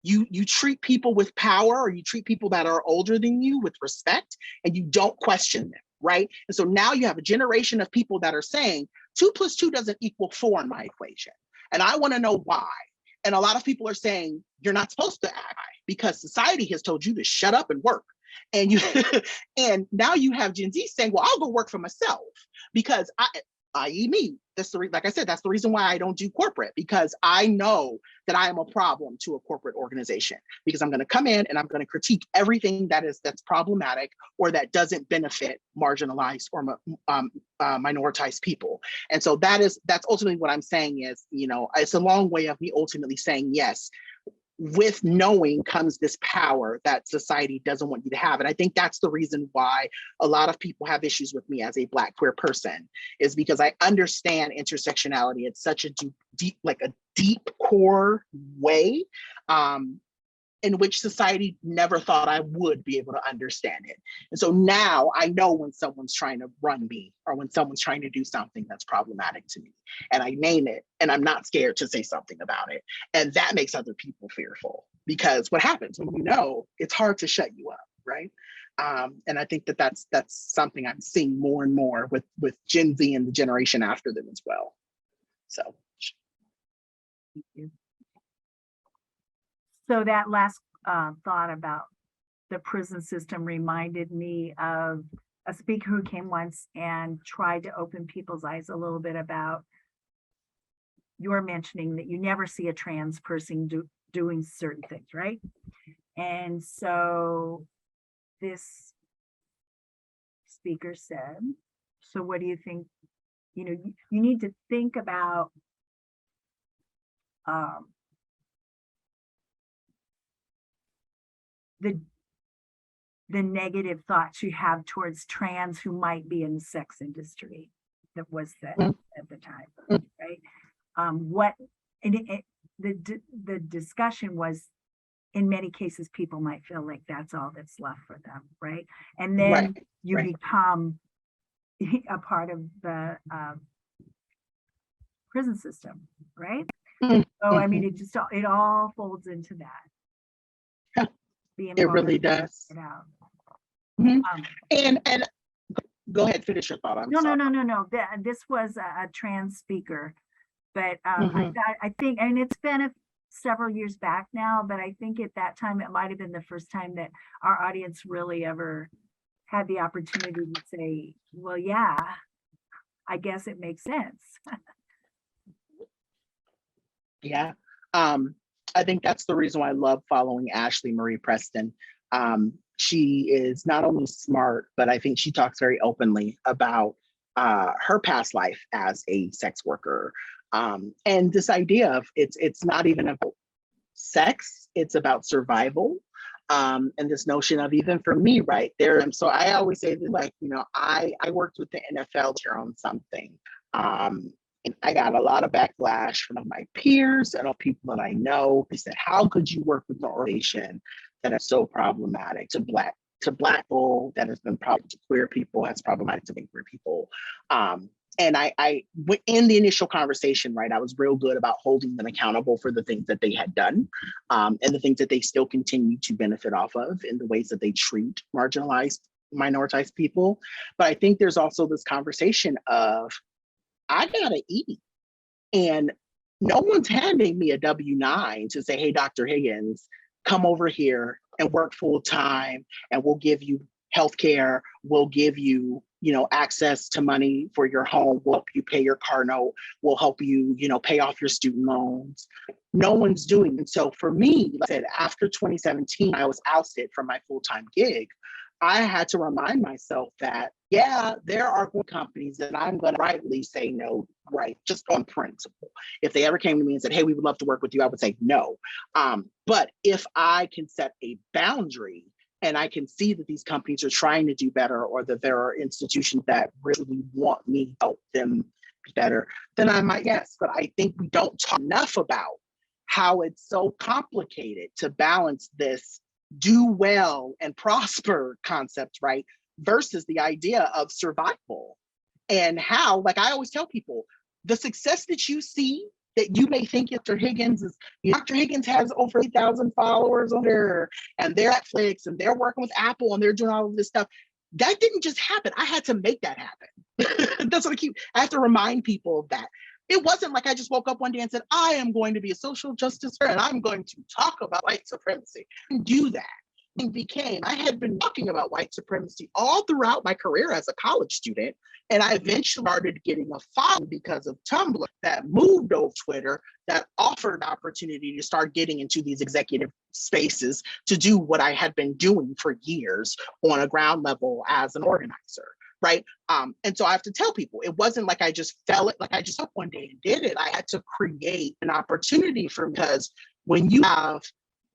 You treat people with power, or you treat people that are older than you with respect, and you don't question them, right? And so now you have a generation of people that are saying 2 + 2 doesn't equal 4 in my equation. And I want to know why. And a lot of people are saying, you're not supposed to act, because society has told you to shut up and work. And and now you have Gen Z saying, well, I'll go work for myself, because i.e. me. Like I said, that's the reason why I don't do corporate, because I know that I am a problem to a corporate organization, because I'm going to come in and I'm going to critique everything that's problematic or that doesn't benefit marginalized or minoritized people. And so that's ultimately what I'm saying is, it's a long way of me ultimately saying, yes, with knowing comes this power that society doesn't want you to have. And I think that's the reason why a lot of people have issues with me as a Black queer person, is because I understand intersectionality in such a deep core way, in which society never thought I would be able to understand it. And so now I know when someone's trying to run me, or when someone's trying to do something that's problematic to me, and I name it, and I'm not scared to say something about it. And that makes other people fearful, because what happens when it's hard to shut you up, right? And I think that's something I'm seeing more and more with Gen Z and the generation after them as well. So. Thank you. So that last thought about the prison system reminded me of a speaker who came once and tried to open people's eyes a little bit about, you're mentioning that you never see a trans person doing certain things, right? And so this speaker said, so what do you think? You need to think about the negative thoughts you have towards trans who might be in the sex industry. That was said at the time, right? The discussion was, in many cases, people might feel like that's all that's left for them, right? And then you become a part of the prison system, right? So I mean, it all folds into that. It really does. And go ahead, finish your thought. No. This was a trans speaker, but I think, and it's been several years back now, but I think at that time it might have been the first time that our audience really ever had the opportunity to say, well, yeah, I guess it makes sense. Yeah. I think that's the reason why I love following Ashley Marie Preston. She is not only smart, but I think she talks very openly about her past life as a sex worker. And this idea of it's not even about sex, it's about survival. And this notion of, even for me right there. And so I always say that, like, I worked with the NFL here on something. And I got a lot of backlash from my peers and all people that I know. They said, how could you work with an organization that is so problematic to black people, that has been problematic to queer people, has problematic to queer people. And I in the initial conversation, right, I was real good about holding them accountable for the things that they had done, and the things that they still continue to benefit off of in the ways that they treat marginalized, minoritized people. But I think there's also this conversation of, I gotta eat. And no one's handing me a W-9 to say, hey, Dr. Higgins, come over here and work full time, and we'll give you healthcare, we'll give you, access to money for your home, we'll help you pay your car note, we'll help you, pay off your student loans. No one's doing it. So for me, like I said, after 2017, I was ousted from my full-time gig. I had to remind myself that, yeah, there are companies that I'm going to rightly say no, right, just on principle. If they ever came to me and said, hey, we would love to work with you, I would say no. But if I can set a boundary and I can see that these companies are trying to do better, or that there are institutions that really want me to help them be better, then I might, yes. But I think we don't talk enough about how it's so complicated to balance this do well and prosper concept, right, versus the idea of survival. And how, like I always tell people, the success that you see, that you may think Dr. Higgins is, Dr. Higgins has over 8,000 followers on there, and they're at Netflix, and they're working with Apple, and they're doing all of this stuff. That didn't just happen. I had to make that happen. That's what I have to remind people of that. It wasn't like I just woke up one day and said, I am going to be a social justice and I'm going to talk about white supremacy. I didn't do that. I had been talking about white supremacy all throughout my career as a college student. And I eventually started getting a following because of Tumblr that moved over Twitter, that offered opportunity to start getting into these executive spaces to do what I had been doing for years on a ground level as an organizer. Right. And so I have to tell people, it wasn't like I just up one day and did it. I had to create an opportunity because when you have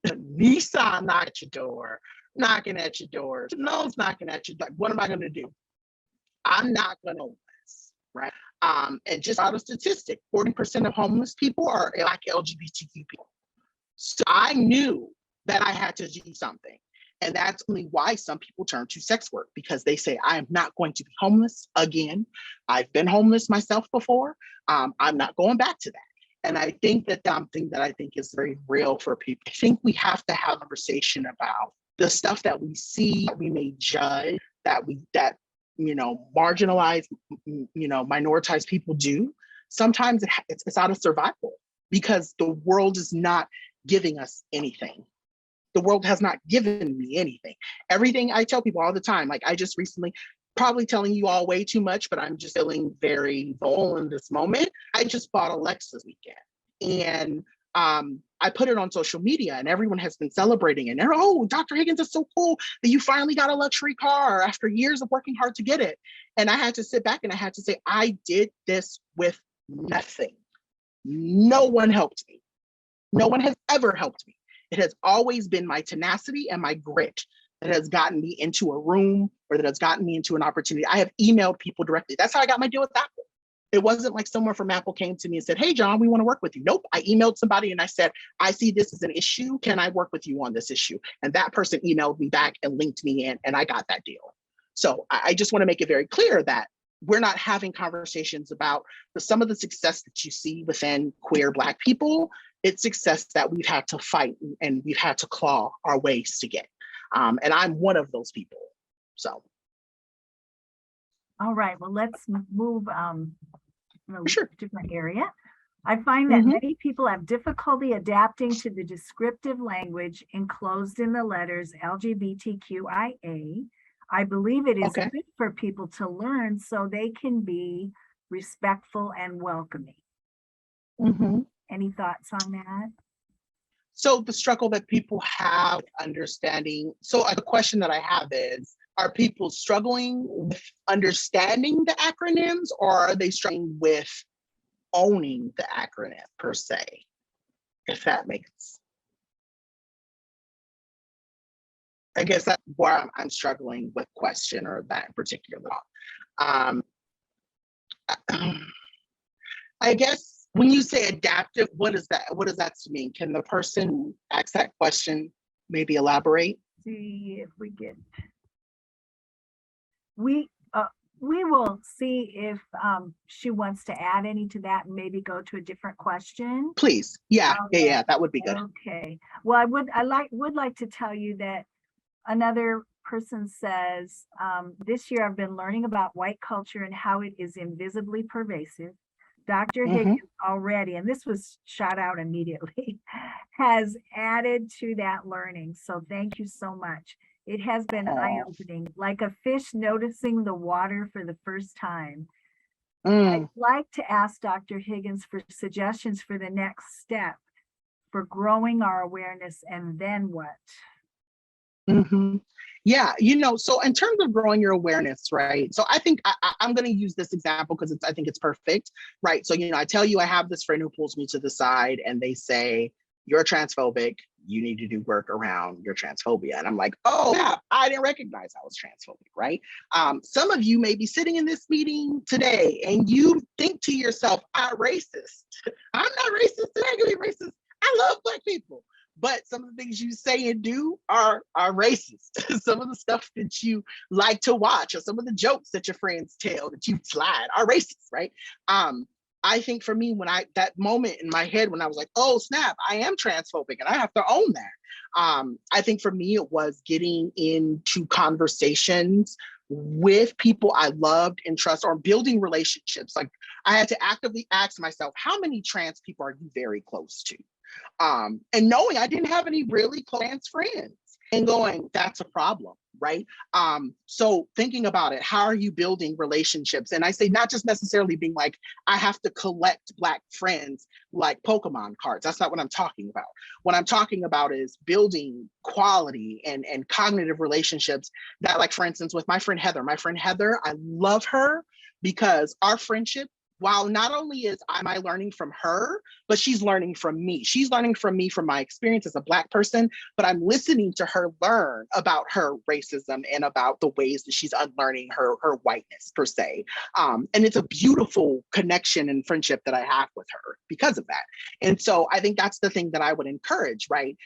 Nissan knocking at your door, No's knocking at your door, what am I going to do? I'm not going to homeless, right? And just out of statistic, 40% of homeless people are Black LGBTQ people. So I knew that I had to do something. And that's only why some people turn to sex work, because they say, I am not going to be homeless again. I've been homeless myself before. I'm not going back to that. And I think that something that I think is very real for people. I think we have to have a conversation about the stuff that we see, that we may judge, that marginalized, minoritized people do. Sometimes it's out of survival, because the world is not giving us anything. The world has not given me anything. Everything I tell people all the time, like I just recently, probably telling you all way too much, but I'm just feeling very vulnerable in this moment. I just bought a Lexus weekend, and I put it on social media, and everyone has been celebrating it. And they're, oh, Dr. Higgins, is so cool that you finally got a luxury car after years of working hard to get it. And I had to sit back and I had to say, I did this with nothing. No one helped me. No one has ever helped me. It has always been my tenacity and my grit that has gotten me into a room, or that has gotten me into an opportunity. I have emailed people directly. That's how I got my deal with Apple. It wasn't like someone from Apple came to me and said, hey, John, we want to work with you. Nope. I emailed somebody and I said, I see this as an issue. Can I work with you on this issue? And that person emailed me back and linked me in, and I got that deal. So I just want to make it very clear that we're not having conversations about some of the success that you see within queer Black people. It's success that we've had to fight and we've had to claw our ways to get. And I'm one of those people. So. All right, well, let's move Sure. different area. I find that many people have difficulty adapting to the descriptive language enclosed in the letters LGBTQIA. I believe it is Okay. good for people to learn so they can be respectful and welcoming. Mhm. Any thoughts on that? So the struggle that people have understanding. So the question that I have is, are people struggling with understanding the acronyms, or are they struggling with owning the acronym per se? If that makes, I guess that's where I'm struggling with question or that in particular. Um, I guess when you say adaptive, what is that? What does that mean? Can the person ask that question maybe elaborate? See if we get, we, we will see if she wants to add any to that and maybe go to a different question. Please. Yeah, Okay. that would be good. Okay. Well, would like to tell you that another person says, this year I've been learning about white culture and how it is invisibly pervasive. Dr. Mhm. Higgins already, and this was shot out immediately, has added to that learning. So thank you so much. It has been Aw. eye-opening, like a fish noticing the water for the first time. I'd Mm, like to ask Dr. Higgins for suggestions for the next step for growing our awareness, and then what? mhm. Yeah, so in terms of growing your awareness, right? So I think I'm going to use this example because I think it's perfect, right? So, I tell you, I have this friend who pulls me to the side and they say, "You're transphobic. You need to do work around your transphobia." And I'm like, "Oh, yeah, I didn't recognize I was transphobic," right? Some of you may be sitting in this meeting today and you think to yourself, "I'm racist. I'm not racist. I'm not going to be racist. I love Black people." But some of the things you say and do are racist. Some of the stuff that you like to watch, or some of the jokes that your friends tell that you slide, are racist, right? I think for me, when that moment in my head when I was like, "Oh snap, I am transphobic and I have to own that." I think for me it was getting into conversations with people I loved and trust, or building relationships. Like, I had to actively ask myself, how many trans people are you very close to? And knowing I didn't have any really close friends, and going, that's a problem, right? So thinking about it, how are you building relationships? And I say not just necessarily being like, I have to collect Black friends like Pokemon cards. That's not what I'm talking about. What I'm talking about is building quality and cognitive relationships that, like, for instance, with my friend Heather, I love her because our friendship, while not only am I learning from her, but she's learning from me. She's learning from me from my experience as a Black person, but I'm listening to her learn about her racism and about the ways that she's unlearning her whiteness per se. And it's a beautiful connection and friendship that I have with her because of that. And so I think that's the thing that I would encourage, right?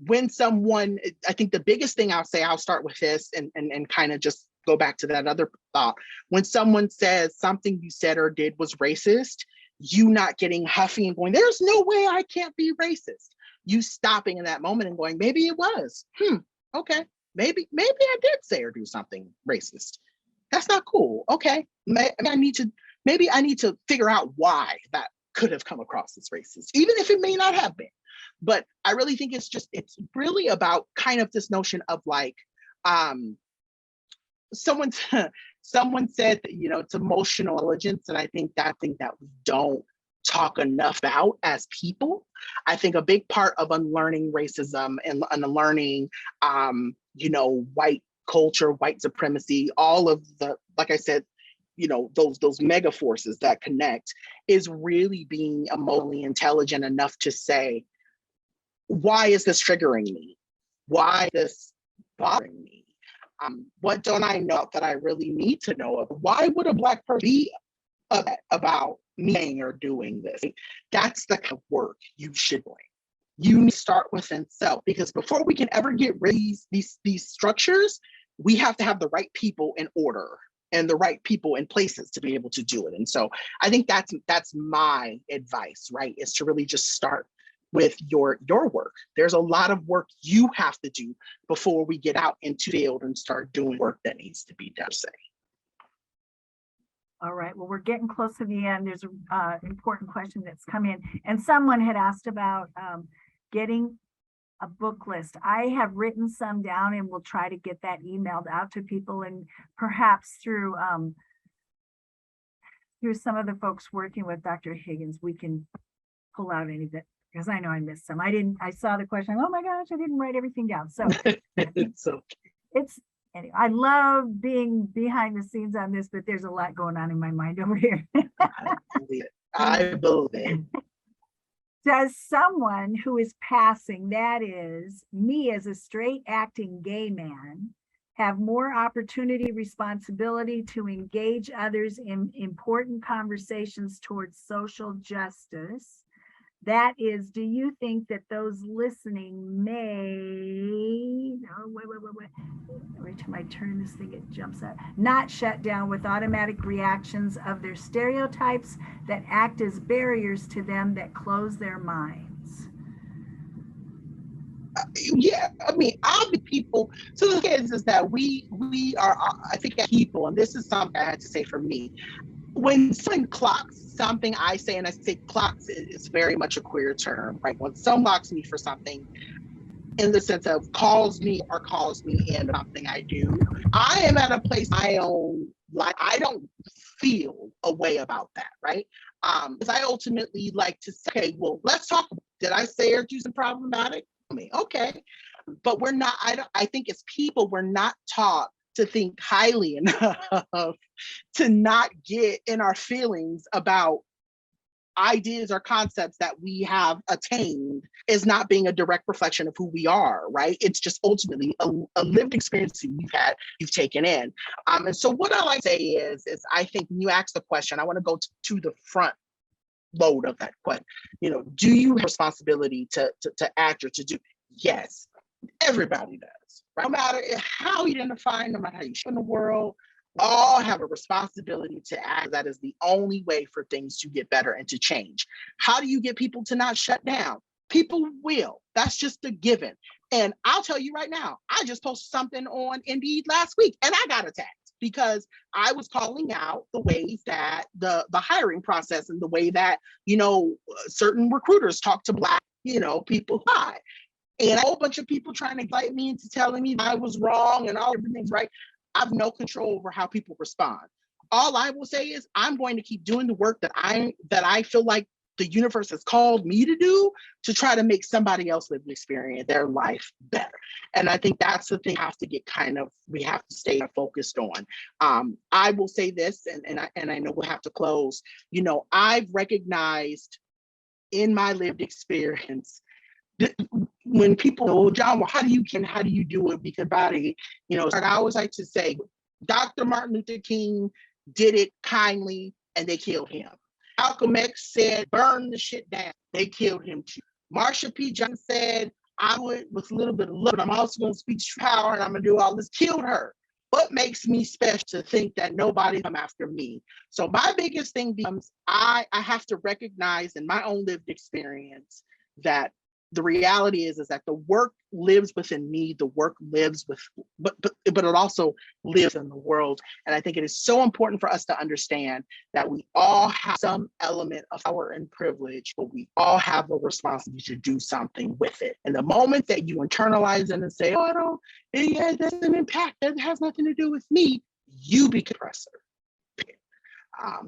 When someone, I think the biggest thing I'll start with this and kind of just go back to that other thought. When someone says something you said or did was racist, you not getting huffy and going, "There's no way I can't be racist." You stopping in that moment and going, "Maybe it was. Okay. Maybe I did say or do something racist. That's not cool. Okay. Maybe I need to figure out why that could have come across as racist, even if it may not have been." But I really think it's really about kind of this notion of like, someone someone said that, it's emotional intelligence, and I think that we don't talk enough about as people. I think a big part of unlearning racism and unlearning white culture, white supremacy, all of the, like I said, those mega forces that connect, is really being emotionally intelligent enough to say, why is this triggering me? Why is this bothering me? What don't I know that I really need to know of? Why would a Black person be upset about me saying or doing this? That's the kind of work you should bring. You need to start within self, because before we can ever get rid of these structures, we have to have the right people in order and the right people in places to be able to do it. And so I think that's my advice, right? Is to really just start with your work. There's a lot of work you have to do before we get out into the field and start doing work that needs to be done. Say. All right, well, we're getting close to the end. There's an important question that's come in, and someone had asked about getting a book list. I have written some down and we'll try to get that emailed out to people, and perhaps through some of the folks working with Dr. Higgins, we can pull out any of it, because I know I missed some. I saw the question. Oh my gosh, I didn't write everything down. So It's okay. anyway, I love being behind the scenes on this, but there's a lot going on in my mind over here. I believe it. I believe it. Does someone who is passing, that is me as a straight acting gay man, have more opportunity, responsibility to engage others in important conversations towards social justice? That is, do you think that those listening may, oh, wait, every time I turn this thing, it jumps out, not shut down with automatic reactions of their stereotypes that act as barriers to them, that close their minds? Yeah, I mean, all the people. So the thing is that we are, I think, people, and this is something I had to say for me. When someone clocks something I say, and I say clocks is very much a queer term, right? When someone clocks me for something, in the sense of calls me in something I do, I am at a place I own, like I don't feel a way about that, right? Because I ultimately like to say, okay, well, let's talk. Did I say or do something problematic? I mean, okay, but we're not. I think as people, we're not taught to think highly enough to not get in our feelings about ideas or concepts that we have attained is not being a direct reflection of who we are, right? It's just ultimately a lived experience that you've taken in. And so what I like to say is I think when you ask the question, I want to go to the front load of that question. You know, do you have responsibility to act or to do? Yes, everybody does. Right? No matter how you identify, no matter how you show in the world, all have a responsibility to act. That is the only way for things to get better and to change. How do you get people to not shut down? People will. That's just a given. And I'll tell you right now, I just posted something on Indeed last week and I got attacked because I was calling out the ways that the hiring process and the way that, you know, certain recruiters talk to Black, you know, people. And a whole bunch of people trying to invite me into telling me I was wrong and all everything's right. I have no control over how people respond. All I will say is I'm going to keep doing the work that I feel like the universe has called me to do, to try to make somebody else live the experience, their life better. And I think that's the thing we have to stay focused on. I will say this, and I know we'll have to close. You know, I've recognized in my lived experience, when people, oh, John, well, how do you do it? Because body, you know, I always like to say, Dr. Martin Luther King did it kindly and they killed him. Malcolm X said, burn the shit down. They killed him too. Marsha P. Johnson said, I would with a little bit of love, but I'm also going to speak power and I'm going to do all this. Killed her. What makes me special to think that nobody come after me? So my biggest thing becomes I have to recognize in my own lived experience that the reality is that the work lives within me, the work lives with, but it also lives in the world. And I think it is so important for us to understand that we all have some element of power and privilege, but we all have a responsibility to do something with it. And the moment that you internalize it and say, oh, it doesn't impact, it has nothing to do with me, you become an oppressor.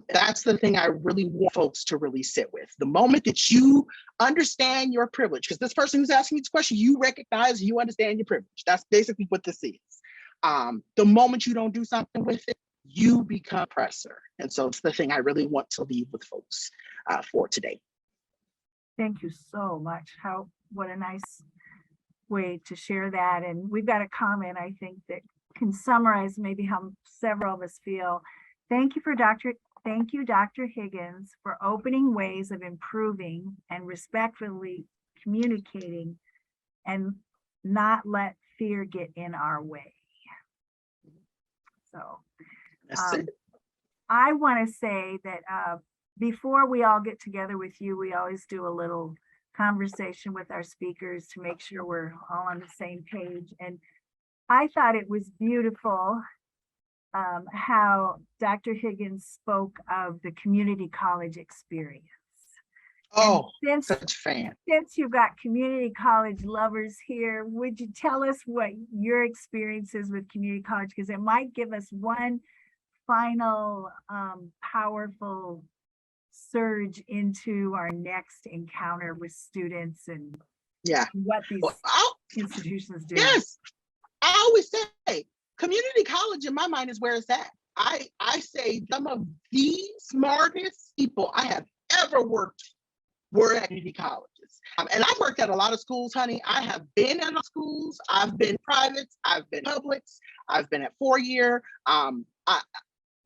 That's the thing I really want folks to really sit with. The moment that you understand your privilege, because this person who's asking you this question, you recognize, you understand your privilege. That's basically what this is. The moment you don't do something with it, you become oppressor. And so it's the thing I really want to leave with folks for today. Thank you so much. What a nice way to share that. And we've got a comment, I think, that can summarize maybe how several of us feel. Thank you, Dr. Higgins, for opening ways of improving and respectfully communicating and not let fear get in our way. So I want to say that before we all get together with you, we always do a little conversation with our speakers to make sure we're all on the same page. And I thought it was beautiful how Dr. Higgins spoke of the community college experience. Oh, Since such a fan. since you've got community college lovers here, would you tell us what your experience is with community college? Because it might give us one final powerful surge into our next encounter with students and Yeah. what these Well, institutions do. yes, I always say community college in my mind is where it's at. I say some of the smartest people I have ever worked were at community colleges. And I've worked at a lot of schools, honey. I have been in schools. I've been privates. I've been publics. I've been at 4-year.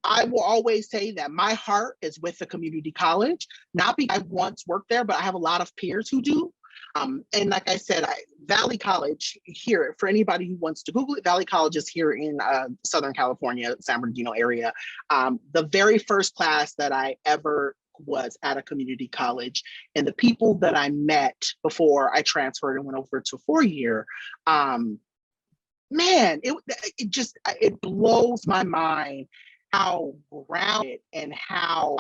I will always say that my heart is with the community college, not because I once worked there, but I have a lot of peers who do. And like I said, Valley College here, for anybody who wants to Google it, Valley College is here in Southern California, San Bernardino area. The very first class that I ever was at a community college, and the people that I met before I transferred and went over to 4-year, man, it blows my mind how grounded and how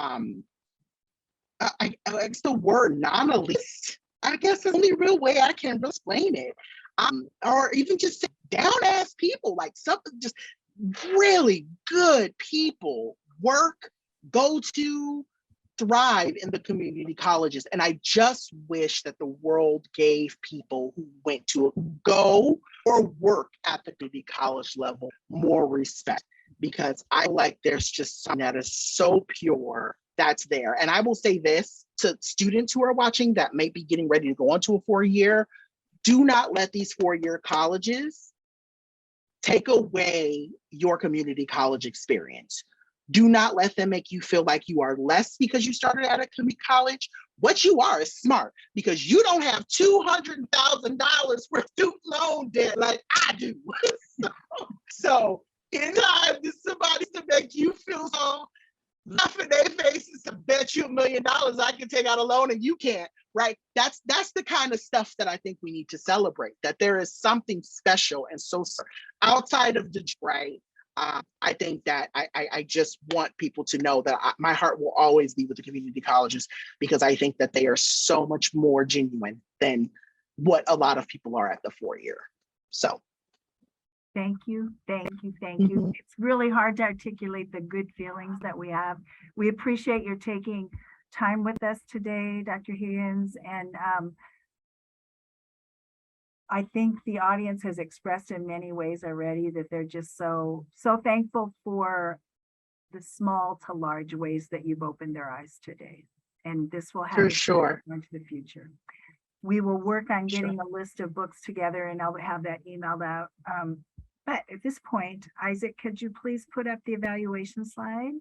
I guess the word non-elite, I guess is the only real way I can explain it. Or even just down ass people, like something just really good people work, go to, thrive in the community colleges. And I just wish that the world gave people who went to go or work at the community college level more respect, because I like there's just something that is so pure that's there. And I will say this to students who are watching that may be getting ready to go into a 4-year, do not let these 4-year colleges take away your community college experience. Do not let them make you feel like you are less because you started at a community college. What you are is smart, because you don't have $200,000 for student loan debt like I do. So anytime there's somebody to make you feel so, laugh in their faces to bet you $1 million I can take out a loan and you can't, right? That's the kind of stuff that I think we need to celebrate, that there is something special and so outside of the right. I think that I just want people to know that my heart will always be with the community colleges, because I think that they are so much more genuine than what a lot of people are at the 4-year. So. Thank you, thank you, thank you. Mhm. It's really hard to articulate the good feelings that we have. We appreciate your taking time with us today, Dr. Higgins, and I think the audience has expressed in many ways already that they're just so thankful for the small to large ways that you've opened their eyes today. And this will have For sure. into the future. We will work on Sure. getting a list of books together, and I'll have that emailed out. But at this point, Isaac, could you please put up the evaluation slide?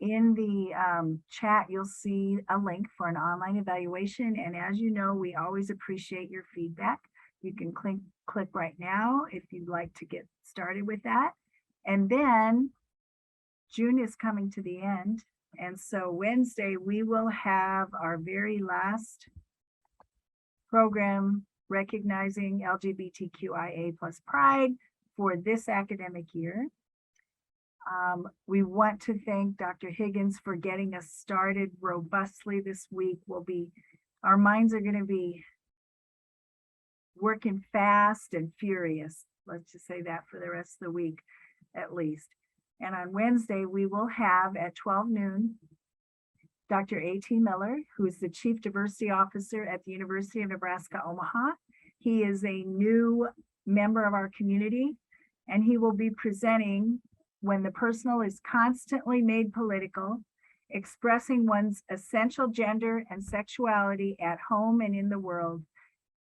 In the chat, you'll see a link for an online evaluation. And as you know, we always appreciate your feedback. You can click right now if you'd like to get started with that. And then June is coming to the end. And so Wednesday, we will have our very last program recognizing LGBTQIA+ pride for this academic year. We want to thank Dr. Higgins for getting us started robustly this week. Our minds are going to be working fast and furious. Let's just say that for the rest of the week, at least. And on Wednesday, we will have at 12 noon, Dr. A.T. Miller, who is the Chief Diversity Officer at the University of Nebraska, Omaha. He is a new member of our community, and he will be presenting When the Personal is Constantly Made Political, Expressing One's Essential Gender and Sexuality at Home and in the World.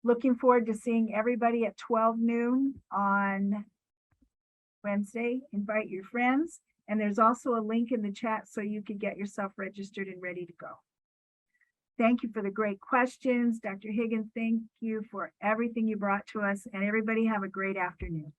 Looking forward to seeing everybody at 12 noon on Wednesday. Invite your friends. And there's also a link in the chat so you can get yourself registered and ready to go. Thank you for the great questions. Dr. Higgins, thank you for everything you brought to us, and everybody have a great afternoon.